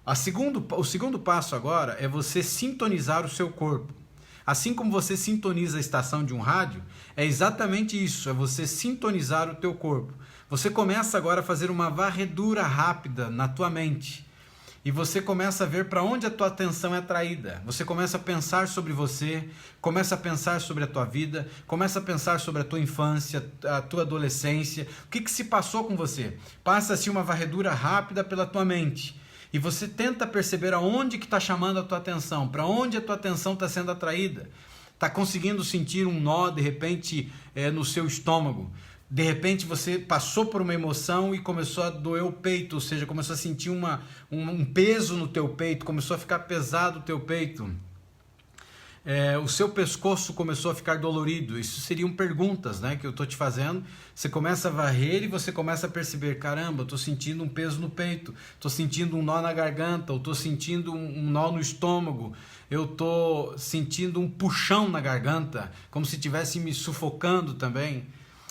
O segundo passo agora é você sintonizar o seu corpo. Assim como você sintoniza a estação de um rádio, é exatamente isso, é você sintonizar o teu corpo. Você começa agora a fazer uma varredura rápida na tua mente. E você começa a ver para onde a tua atenção é atraída. Você começa a pensar sobre você, começa a pensar sobre a tua vida, começa a pensar sobre a tua infância, a tua adolescência. O que se passou com você? Passa-se uma varredura rápida pela tua mente. E você tenta perceber aonde que está chamando a tua atenção, para onde a tua atenção está sendo atraída. Está conseguindo sentir um nó, de repente, no seu estômago. De repente você passou por uma emoção e começou a doer o peito, ou seja, começou a sentir um peso no teu peito, começou a ficar pesado o teu peito. O seu pescoço começou a ficar dolorido. Isso seriam perguntas, né, que eu estou te fazendo. Você começa a varrer e você começa a perceber: caramba, eu estou sentindo um peso no peito, estou sentindo um nó na garganta, eu estou sentindo um nó no estômago, eu estou sentindo um puxão na garganta, como se estivesse me sufocando também.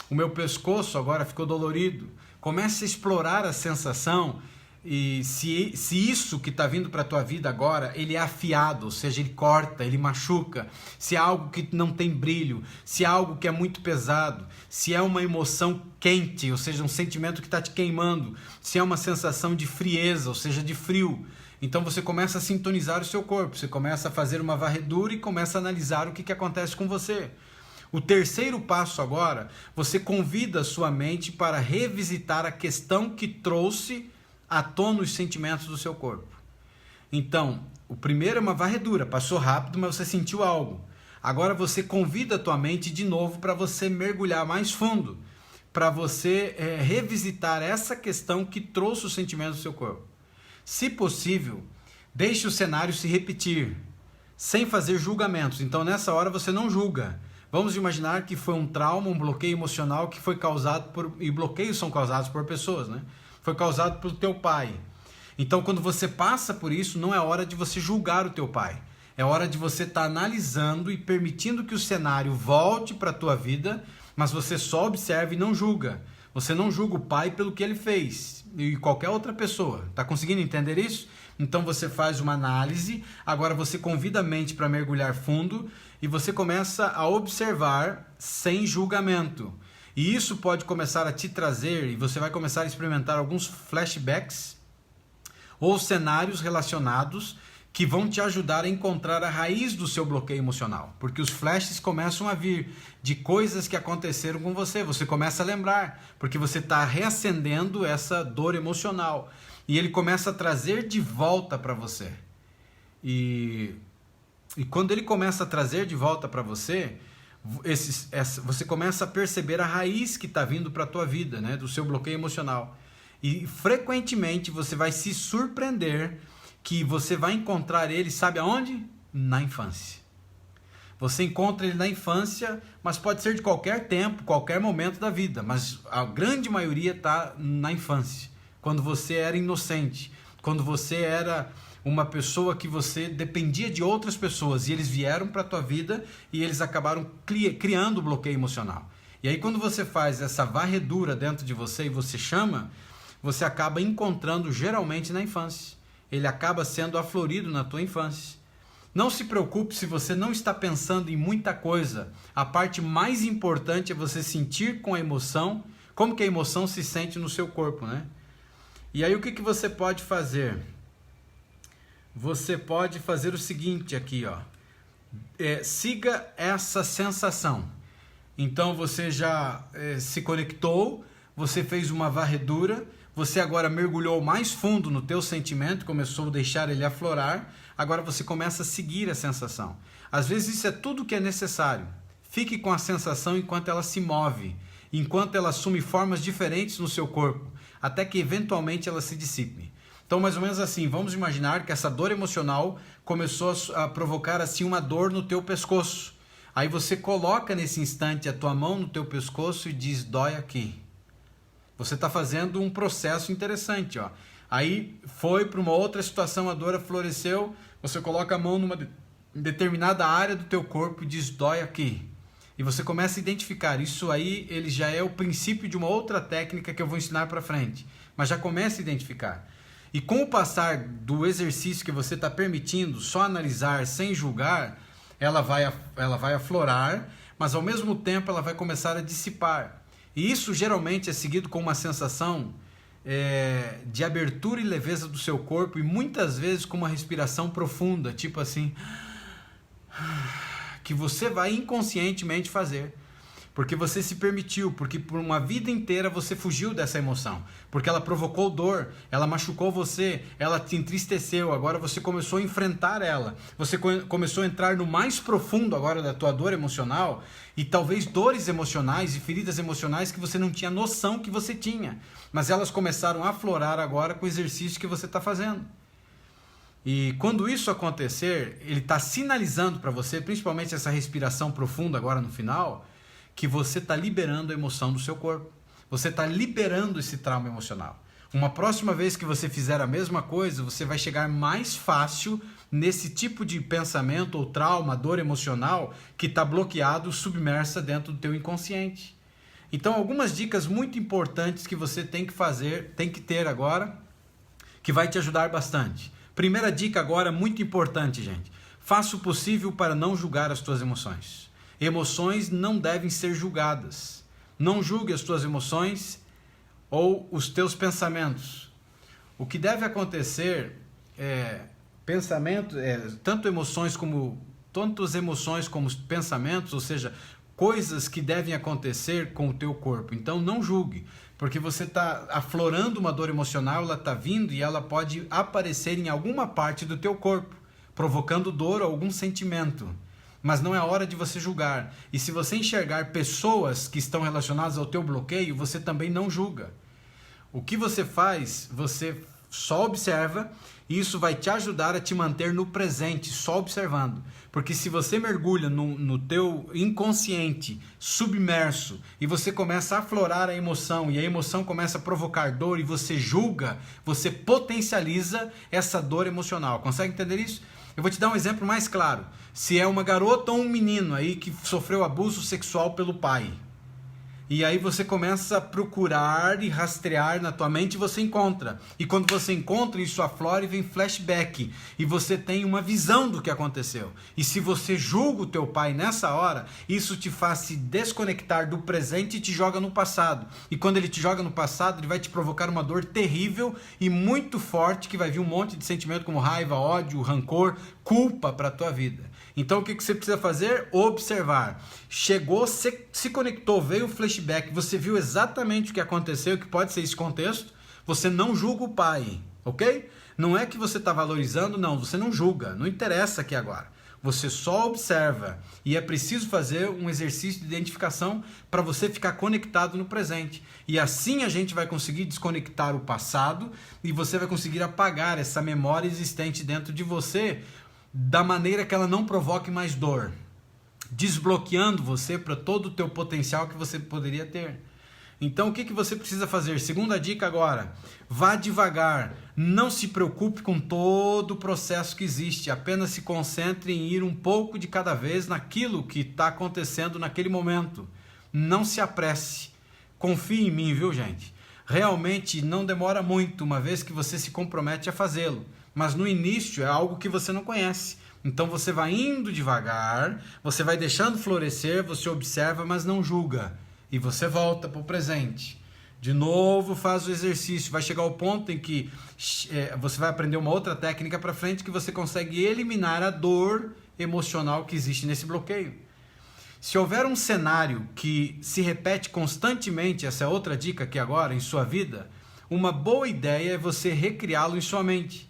O meu pescoço agora ficou dolorido. Comece a explorar a sensação E se isso que está vindo para a tua vida agora, ele é afiado, ou seja, ele corta, ele machuca, se é algo que não tem brilho, se é algo que é muito pesado, se é uma emoção quente, ou seja, um sentimento que está te queimando, se é uma sensação de frieza, ou seja, de frio, então você começa a sintonizar o seu corpo, você começa a fazer uma varredura e começa a analisar o que acontece com você. O terceiro passo agora, você convida a sua mente para revisitar a questão que trouxe à tona os sentimentos do seu corpo. Então, o primeiro é uma varredura, passou rápido, mas você sentiu algo. Agora você convida a tua mente de novo para você mergulhar mais fundo, para você revisitar essa questão que trouxe os sentimentos do seu corpo. Se possível, deixe o cenário se repetir, sem fazer julgamentos. Então, nessa hora você não julga. Vamos imaginar que foi um trauma, um bloqueio emocional que foi causado e bloqueios são causados por pessoas, né? Foi causado pelo teu pai. Então, quando você passa por isso, não é hora de você julgar o teu pai. É hora de você estar analisando e permitindo que o cenário volte para a tua vida, mas você só observa e não julga. Você não julga o pai pelo que ele fez e qualquer outra pessoa. Está conseguindo entender isso? Então você faz uma análise, agora você convida a mente para mergulhar fundo e você começa a observar sem julgamento. E isso pode começar a te trazer, e você vai começar a experimentar alguns flashbacks ou cenários relacionados que vão te ajudar a encontrar a raiz do seu bloqueio emocional. Porque os flashes começam a vir de coisas que aconteceram com você. Você começa a lembrar, porque você está reacendendo essa dor emocional. E ele começa a trazer de volta para você. E quando ele começa a trazer de volta para você, você começa a perceber a raiz que está vindo para a tua vida, né, do seu bloqueio emocional. E frequentemente você vai se surpreender que você vai encontrar ele, sabe aonde? Na infância. Você encontra ele na infância, mas pode ser de qualquer tempo, qualquer momento da vida. Mas a grande maioria está na infância. Quando você era inocente, quando você era uma pessoa que você dependia de outras pessoas e eles vieram para a tua vida e eles acabaram criando o bloqueio emocional. E aí quando você faz essa varredura dentro de você e você chama, você acaba encontrando geralmente na infância. Ele acaba sendo aflorido na tua infância. Não se preocupe se você não está pensando em muita coisa. A parte mais importante é você sentir com a emoção, como que a emoção se sente no seu corpo, né? E aí o que você pode fazer? Você pode fazer o seguinte aqui, ó. Siga essa sensação. Então você já se conectou, você fez uma varredura, você agora mergulhou mais fundo no teu sentimento, começou a deixar ele aflorar, agora você começa a seguir a sensação. Às vezes isso é tudo que é necessário. Fique com a sensação enquanto ela se move, enquanto ela assume formas diferentes no seu corpo, até que eventualmente ela se dissipe. Então, mais ou menos assim, vamos imaginar que essa dor emocional começou a provocar assim uma dor no teu pescoço. Aí você coloca nesse instante a tua mão no teu pescoço e diz, dói aqui. Você está fazendo um processo interessante, ó. Aí foi para uma outra situação, a dor floresceu, você coloca a mão numa determinada área do teu corpo e diz, dói aqui. E você começa a identificar, isso aí ele já é o princípio de uma outra técnica que eu vou ensinar para frente. Mas já começa a identificar. E com o passar do exercício que você está permitindo, só analisar sem julgar, ela vai aflorar, mas ao mesmo tempo ela vai começar a dissipar. E isso geralmente é seguido com uma sensação de abertura e leveza do seu corpo e muitas vezes com uma respiração profunda, tipo assim, que você vai inconscientemente fazer. Porque você se permitiu, porque por uma vida inteira você fugiu dessa emoção. Porque ela provocou dor, ela machucou você, ela te entristeceu, agora você começou a enfrentar ela. Você começou a entrar no mais profundo agora da tua dor emocional e talvez dores emocionais e feridas emocionais que você não tinha noção que você tinha. Mas elas começaram a aflorar agora com o exercício que você está fazendo. E quando isso acontecer, ele está sinalizando para você, principalmente essa respiração profunda agora no final, que você está liberando a emoção do seu corpo. Você está liberando esse trauma emocional. Uma próxima vez que você fizer a mesma coisa, você vai chegar mais fácil nesse tipo de pensamento ou trauma, dor emocional que está bloqueado, submersa dentro do teu inconsciente. Então, algumas dicas muito importantes que você tem que fazer, tem que ter agora, que vai te ajudar bastante. Primeira dica agora, muito importante, gente. Faça o possível para não julgar as tuas emoções. Emoções não devem ser julgadas. Não julgue as tuas emoções ou os teus pensamentos. O que deve acontecer tanto emoções como pensamentos, ou seja, coisas que devem acontecer com o teu corpo. Então não julgue, porque você está aflorando uma dor emocional, ela está vindo e ela pode aparecer em alguma parte do teu corpo, provocando dor ou algum sentimento. Mas não é hora de você julgar. E se você enxergar pessoas que estão relacionadas ao teu bloqueio, você também não julga. O que você faz, você só observa, e isso vai te ajudar a te manter no presente, só observando. Porque se você mergulha no teu inconsciente, submerso, e você começa a aflorar a emoção, e a emoção começa a provocar dor, e você julga, você potencializa essa dor emocional. Consegue entender isso? Eu vou te dar um exemplo mais claro. Se é uma garota ou um menino aí que sofreu abuso sexual pelo pai, e aí você começa a procurar e rastrear na tua mente e você encontra. E quando você encontra, isso aflora e vem flashback. E você tem uma visão do que aconteceu. E se você julga o teu pai nessa hora, isso te faz se desconectar do presente e te joga no passado. E quando ele te joga no passado, ele vai te provocar uma dor terrível e muito forte, que vai vir um monte de sentimento como raiva, ódio, rancor, culpa para a tua vida. Então o que você precisa fazer? Observar. Chegou, se conectou, veio o flashback, você viu exatamente o que aconteceu, que pode ser esse contexto, você não julga o pai, ok? Não é que você está valorizando, não, você não julga, não interessa aqui agora. Você só observa. E é preciso fazer um exercício de identificação para você ficar conectado no presente. E assim a gente vai conseguir desconectar o passado e você vai conseguir apagar essa memória existente dentro de você, da maneira que ela não provoque mais dor, desbloqueando você para todo o teu potencial que você poderia ter. Então o que você precisa fazer? Segunda dica agora, vá devagar, não se preocupe com todo o processo que existe, apenas se concentre em ir um pouco de cada vez naquilo que está acontecendo naquele momento. Não se apresse, confie em mim, viu gente? Realmente não demora muito, uma vez que você se compromete a fazê-lo. Mas no início é algo que você não conhece. Então você vai indo devagar, você vai deixando florescer, você observa, mas não julga. E você volta para o presente. De novo faz o exercício. Vai chegar ao ponto em que você vai aprender uma outra técnica para frente, que você consegue eliminar a dor emocional que existe nesse bloqueio. Se houver um cenário que se repete constantemente, essa é outra dica aqui agora, em sua vida, uma boa ideia é você recriá-lo em sua mente.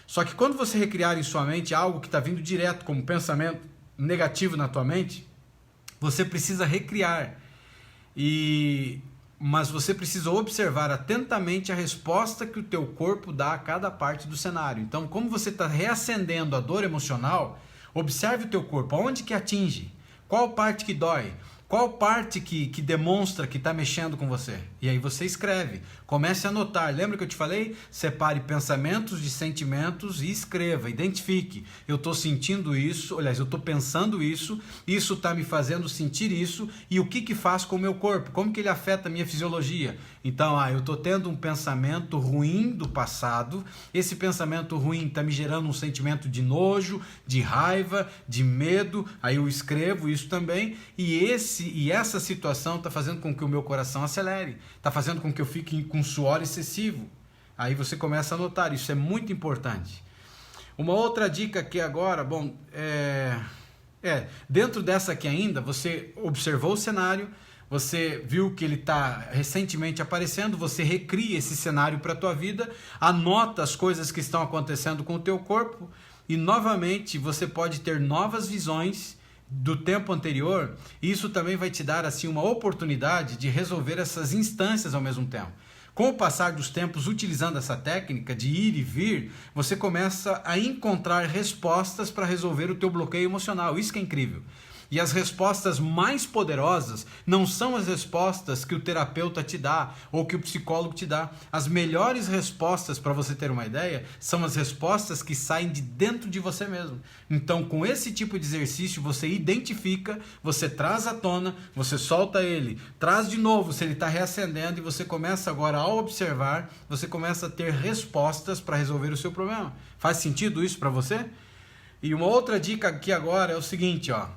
Só que quando você recriar em sua mente algo que está vindo direto como pensamento negativo na tua mente, você precisa recriar. Mas você precisa observar atentamente a resposta que o teu corpo dá a cada parte do cenário. Então, como você está reacendendo a dor emocional, observe o teu corpo, aonde que atinge, qual parte que dói, qual parte que demonstra que está mexendo com você. E aí você escreve, comece a anotar. Lembra que eu te falei? Separe pensamentos de sentimentos e escreva, identifique. Eu estou sentindo isso, aliás, eu estou pensando isso está me fazendo sentir isso, e o que faz com o meu corpo? Como que ele afeta a minha fisiologia? Então, eu estou tendo um pensamento ruim do passado, esse pensamento ruim está me gerando um sentimento de nojo, de raiva, de medo, aí eu escrevo isso também, e essa situação está fazendo com que o meu coração acelere, está fazendo com que eu fique com suor excessivo. Aí você começa a notar, isso é muito importante. Uma outra dica aqui agora, dentro dessa aqui ainda, você observou o cenário, você viu que ele está recentemente aparecendo, você recria esse cenário para a tua vida, anota as coisas que estão acontecendo com o teu corpo, e novamente você pode ter novas visões do tempo anterior, e isso também vai te dar assim uma oportunidade de resolver essas instâncias ao mesmo tempo. Com o passar dos tempos, utilizando essa técnica de ir e vir, você começa a encontrar respostas para resolver o teu bloqueio emocional. Isso que é incrível. E as respostas mais poderosas não são as respostas que o terapeuta te dá ou que o psicólogo te dá. As melhores respostas, para você ter uma ideia, são as respostas que saem de dentro de você mesmo. Então, com esse tipo de exercício, você identifica, você traz à tona, você solta ele, traz de novo se ele está reacendendo e você começa agora, ao observar, você começa a ter respostas para resolver o seu problema. Faz sentido isso para você? E uma outra dica aqui agora é o seguinte, ó.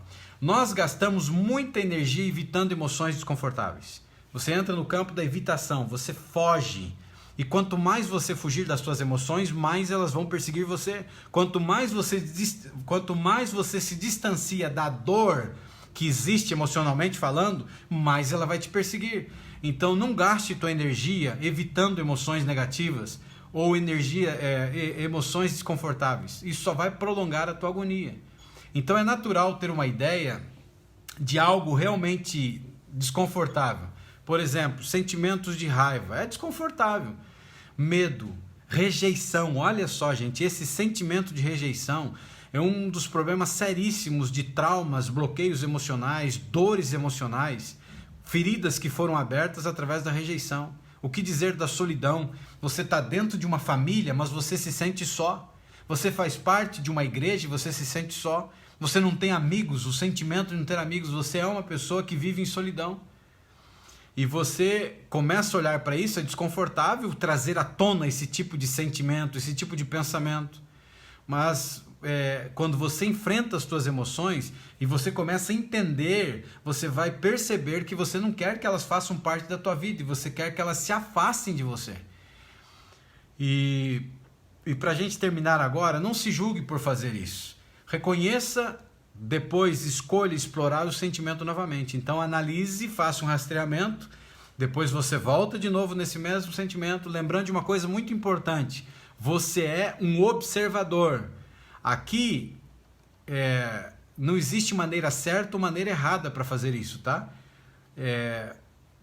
Nós gastamos muita energia evitando emoções desconfortáveis. Você entra no campo da evitação, você foge. E quanto mais você fugir das suas emoções, mais elas vão perseguir você. Quanto mais você se distancia da dor que existe emocionalmente falando, mais ela vai te perseguir. Então não gaste tua energia evitando emoções negativas ou emoções desconfortáveis. Isso só vai prolongar a tua agonia. Então é natural ter uma ideia de algo realmente desconfortável. Por exemplo, sentimentos de raiva. É desconfortável. Medo, rejeição. Olha só, gente, esse sentimento de rejeição é um dos problemas seríssimos de traumas, bloqueios emocionais, dores emocionais, feridas que foram abertas através da rejeição. O que dizer da solidão? Você está dentro de uma família, mas você se sente só. Você faz parte de uma igreja e você se sente só. Você não tem amigos, o sentimento de não ter amigos, você é uma pessoa que vive em solidão. E você começa a olhar para isso, é desconfortável trazer à tona esse tipo de sentimento, esse tipo de pensamento. Mas quando você enfrenta as suas emoções e você começa a entender, você vai perceber que você não quer que elas façam parte da tua vida e você quer que elas se afastem de você. E para a gente terminar agora, não se julgue por fazer isso. Reconheça, depois escolha explorar o sentimento novamente. Então analise, faça um rastreamento, depois você volta de novo nesse mesmo sentimento, lembrando de uma coisa muito importante: você é um observador. Aqui não existe maneira certa ou maneira errada para fazer isso, tá?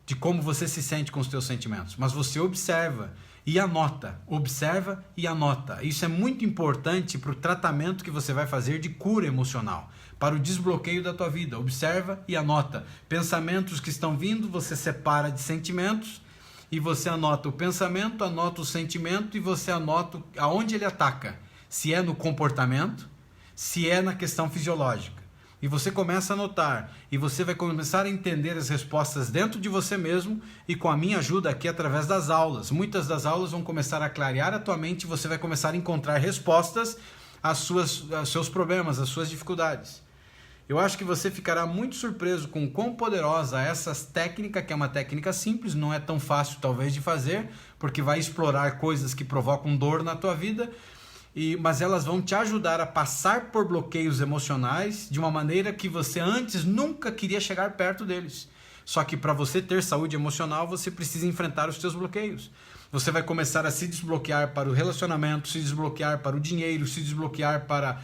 De como você se sente com os teus sentimentos, mas você observa e anota, observa e anota. Isso é muito importante para o tratamento que você vai fazer de cura emocional, para o desbloqueio da tua vida. Observa e anota. Pensamentos que estão vindo, você separa de sentimentos e você anota o pensamento, anota o sentimento e você anota aonde ele ataca. Se é no comportamento, se é na questão fisiológica. E você começa a anotar, e você vai começar a entender as respostas dentro de você mesmo e com a minha ajuda aqui através das aulas. Muitas das aulas vão começar a clarear a tua mente e você vai começar a encontrar respostas aos seus problemas, às suas dificuldades. Eu acho que você ficará muito surpreso com o quão poderosa essa técnica, que é uma técnica simples, não é tão fácil talvez de fazer, porque vai explorar coisas que provocam dor na tua vida, mas elas vão te ajudar a passar por bloqueios emocionais de uma maneira que você antes nunca queria chegar perto deles. Só que para você ter saúde emocional, você precisa enfrentar os seus bloqueios. Você vai começar a se desbloquear para o relacionamento, se desbloquear para o dinheiro, se desbloquear para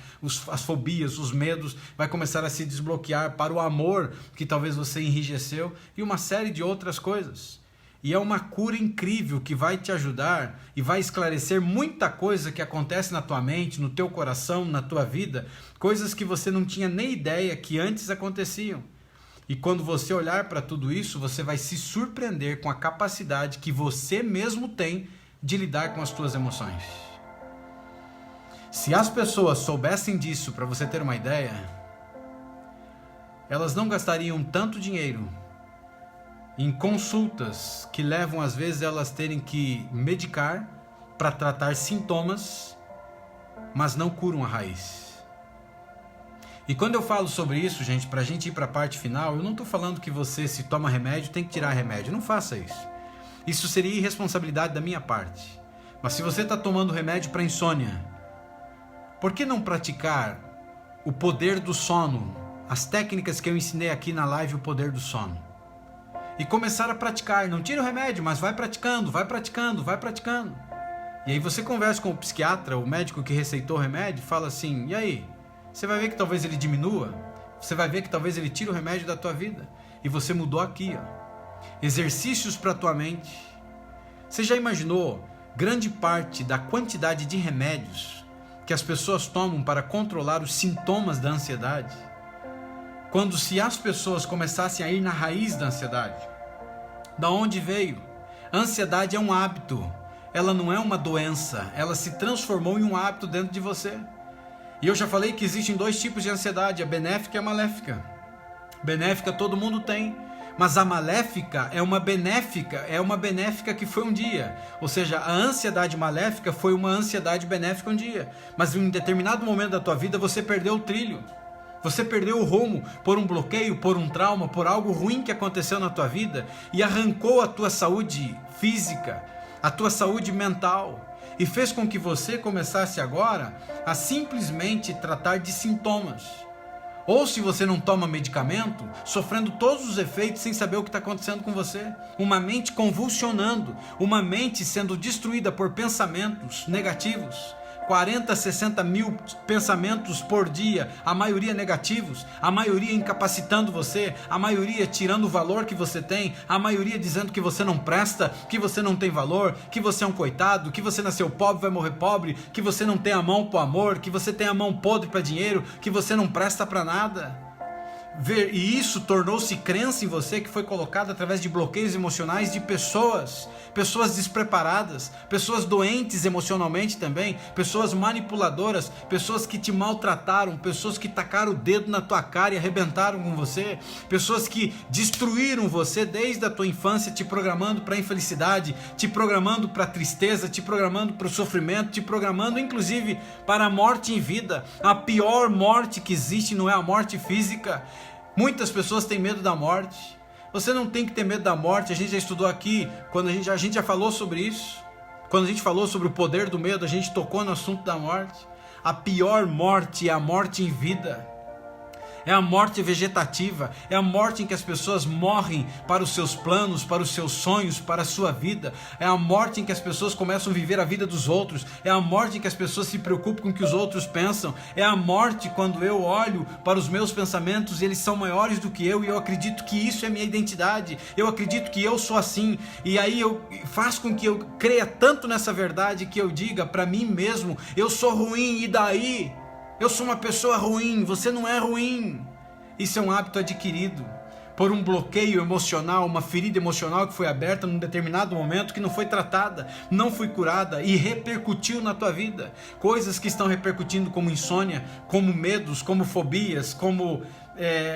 as fobias, os medos, vai começar a se desbloquear para o amor que talvez você enrijeceu e uma série de outras coisas. E é uma cura incrível que vai te ajudar e vai esclarecer muita coisa que acontece na tua mente, no teu coração, na tua vida, coisas que você não tinha nem ideia que antes aconteciam. E quando você olhar para tudo isso, você vai se surpreender com a capacidade que você mesmo tem de lidar com as tuas emoções. Se as pessoas soubessem disso, para você ter uma ideia, elas não gastariam tanto dinheiro em consultas que levam às vezes elas terem que medicar para tratar sintomas, mas não curam a raiz. E quando eu falo sobre isso, gente, para a gente ir para a parte final, eu não estou falando que você, se toma remédio, tem que tirar remédio. Não faça isso. Isso seria irresponsabilidade da minha parte. Mas se você está tomando remédio para insônia, por que não praticar o poder do sono? As técnicas que eu ensinei aqui na live, o poder do sono. E começar a praticar. Não tira o remédio, mas vai praticando, vai praticando, vai praticando. E aí você conversa com o psiquiatra, o médico que receitou o remédio, e fala assim, e aí? Você vai ver que talvez ele diminua, você vai ver que talvez ele tire o remédio da tua vida. E você mudou aqui, ó. Exercícios para a tua mente. Você já imaginou grande parte da quantidade de remédios que as pessoas tomam para controlar os sintomas da ansiedade? se as pessoas começassem a ir na raiz da ansiedade. Da onde veio? A ansiedade é um hábito, ela não é uma doença, ela se transformou em um hábito dentro de você. E eu já falei que existem 2 tipos de ansiedade, a benéfica e a maléfica. Benéfica todo mundo tem, mas a maléfica é uma benéfica que foi um dia. Ou seja, a ansiedade maléfica foi uma ansiedade benéfica um dia, mas em um determinado momento da tua vida você perdeu o trilho. Você perdeu o rumo por um bloqueio, por um trauma, por algo ruim que aconteceu na tua vida e arrancou a tua saúde física, a tua saúde mental e fez com que você começasse agora a simplesmente tratar de sintomas. Ou se você não toma medicamento, sofrendo todos os efeitos sem saber o que está acontecendo com você. Uma mente convulsionando, uma mente sendo destruída por pensamentos negativos. 40, 60 mil pensamentos por dia, a maioria negativos, a maioria incapacitando você, a maioria tirando o valor que você tem, a maioria dizendo que você não presta, que você não tem valor, que você é um coitado, que você nasceu pobre, vai morrer pobre, que você não tem a mão para o amor, que você tem a mão podre para dinheiro, que você não presta para nada. E isso tornou-se crença em você que foi colocada através de bloqueios emocionais de pessoas despreparadas, pessoas doentes emocionalmente também, pessoas manipuladoras, pessoas que te maltrataram, pessoas que tacaram o dedo na tua cara e arrebentaram com você, pessoas que destruíram você desde a tua infância, te programando para a infelicidade, te programando para a tristeza, te programando para o sofrimento, te programando inclusive para a morte em vida. A pior morte que existe não é a morte física. Muitas pessoas têm medo da morte. Você não tem que ter medo da morte. A gente já estudou aqui, quando a gente já falou sobre isso. Quando a gente falou sobre o poder do medo, a gente tocou no assunto da morte. A pior morte é a morte em vida. É a morte vegetativa, é a morte em que as pessoas morrem para os seus planos, para os seus sonhos, para a sua vida. É a morte em que as pessoas começam a viver a vida dos outros. É a morte em que as pessoas se preocupam com o que os outros pensam. É a morte quando eu olho para os meus pensamentos e eles são maiores do que eu e eu acredito que isso é minha identidade. Eu acredito que eu sou assim. E aí faz com que eu creia tanto nessa verdade que eu diga para mim mesmo, eu sou ruim e daí? Eu sou uma pessoa ruim, você não é ruim. Isso é um hábito adquirido por um bloqueio emocional, uma ferida emocional que foi aberta num determinado momento que não foi tratada, não foi curada e repercutiu na tua vida. Coisas que estão repercutindo como insônia, como medos, como fobias, como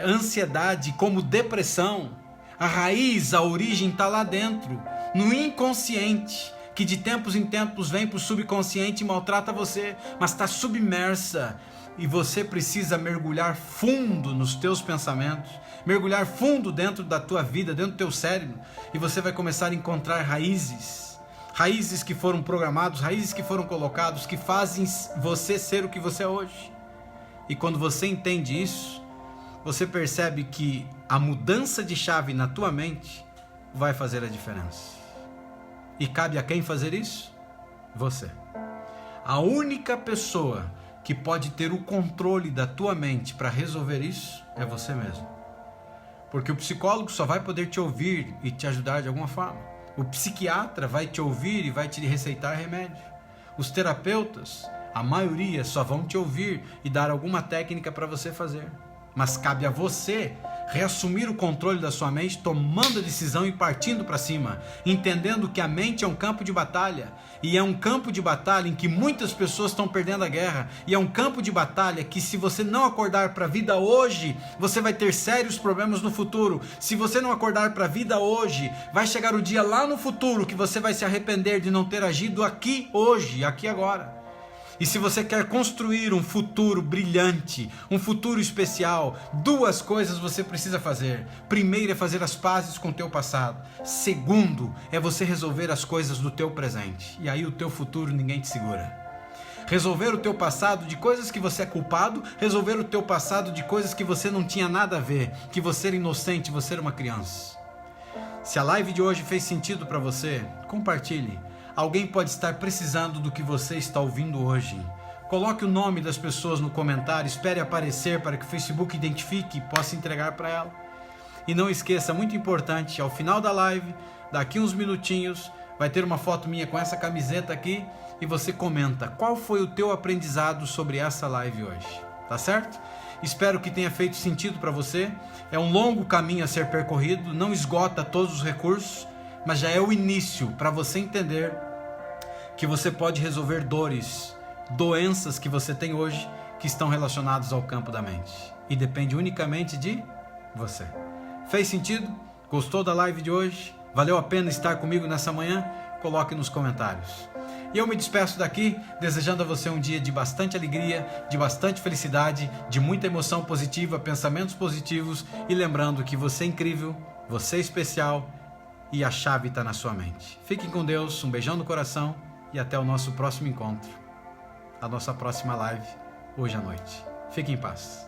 ansiedade, como depressão. A raiz, a origem está lá dentro, no inconsciente, que de tempos em tempos vem para o subconsciente e maltrata você, mas está submersa. E você precisa mergulhar fundo nos teus pensamentos, mergulhar fundo dentro da tua vida, dentro do teu cérebro, e você vai começar a encontrar raízes que foram programados, raízes que foram colocados, que fazem você ser o que você é hoje. E quando você entende isso, você percebe que a mudança de chave na tua mente vai fazer a diferença. E cabe a quem fazer isso? Você. A única pessoa que pode ter o controle da tua mente para resolver isso é você mesmo. Porque o psicólogo só vai poder te ouvir e te ajudar de alguma forma. O psiquiatra vai te ouvir e vai te receitar remédio. Os terapeutas, a maioria, só vão te ouvir e dar alguma técnica para você fazer. Mas cabe a você reassumir o controle da sua mente, tomando a decisão e partindo para cima, entendendo que a mente é um campo de batalha, e é um campo de batalha em que muitas pessoas estão perdendo a guerra, e é um campo de batalha que, se você não acordar para a vida hoje, você vai ter sérios problemas no futuro. Se você não acordar para a vida hoje, vai chegar o dia lá no futuro que você vai se arrepender de não ter agido aqui hoje, aqui agora. E se você quer construir um futuro brilhante, um futuro especial, 2 coisas você precisa fazer. Primeiro é fazer as pazes com o teu passado. Segundo é você resolver as coisas do teu presente. E aí o teu futuro ninguém te segura. Resolver o teu passado de coisas que você é culpado, resolver o teu passado de coisas que você não tinha nada a ver, que você era inocente, você era uma criança. Se a live de hoje fez sentido para você, compartilhe. Alguém pode estar precisando do que você está ouvindo hoje. Coloque o nome das pessoas no comentário, espere aparecer para que o Facebook identifique e possa entregar para ela. E não esqueça, muito importante, ao final da live, daqui uns minutinhos, vai ter uma foto minha com essa camiseta aqui e você comenta qual foi o teu aprendizado sobre essa live hoje, tá certo? Espero que tenha feito sentido para você. É um longo caminho a ser percorrido, não esgota todos os recursos, mas já é o início para você entender que você pode resolver dores, doenças que você tem hoje que estão relacionadas ao campo da mente. E depende unicamente de você. Fez sentido? Gostou da live de hoje? Valeu a pena estar comigo nessa manhã? Coloque nos comentários. E eu me despeço daqui, desejando a você um dia de bastante alegria, de bastante felicidade, de muita emoção positiva, pensamentos positivos e lembrando que você é incrível, você é especial e a chave está na sua mente. Fiquem com Deus, um beijão no coração e até o nosso próximo encontro, a nossa próxima live hoje à noite. Fique em paz.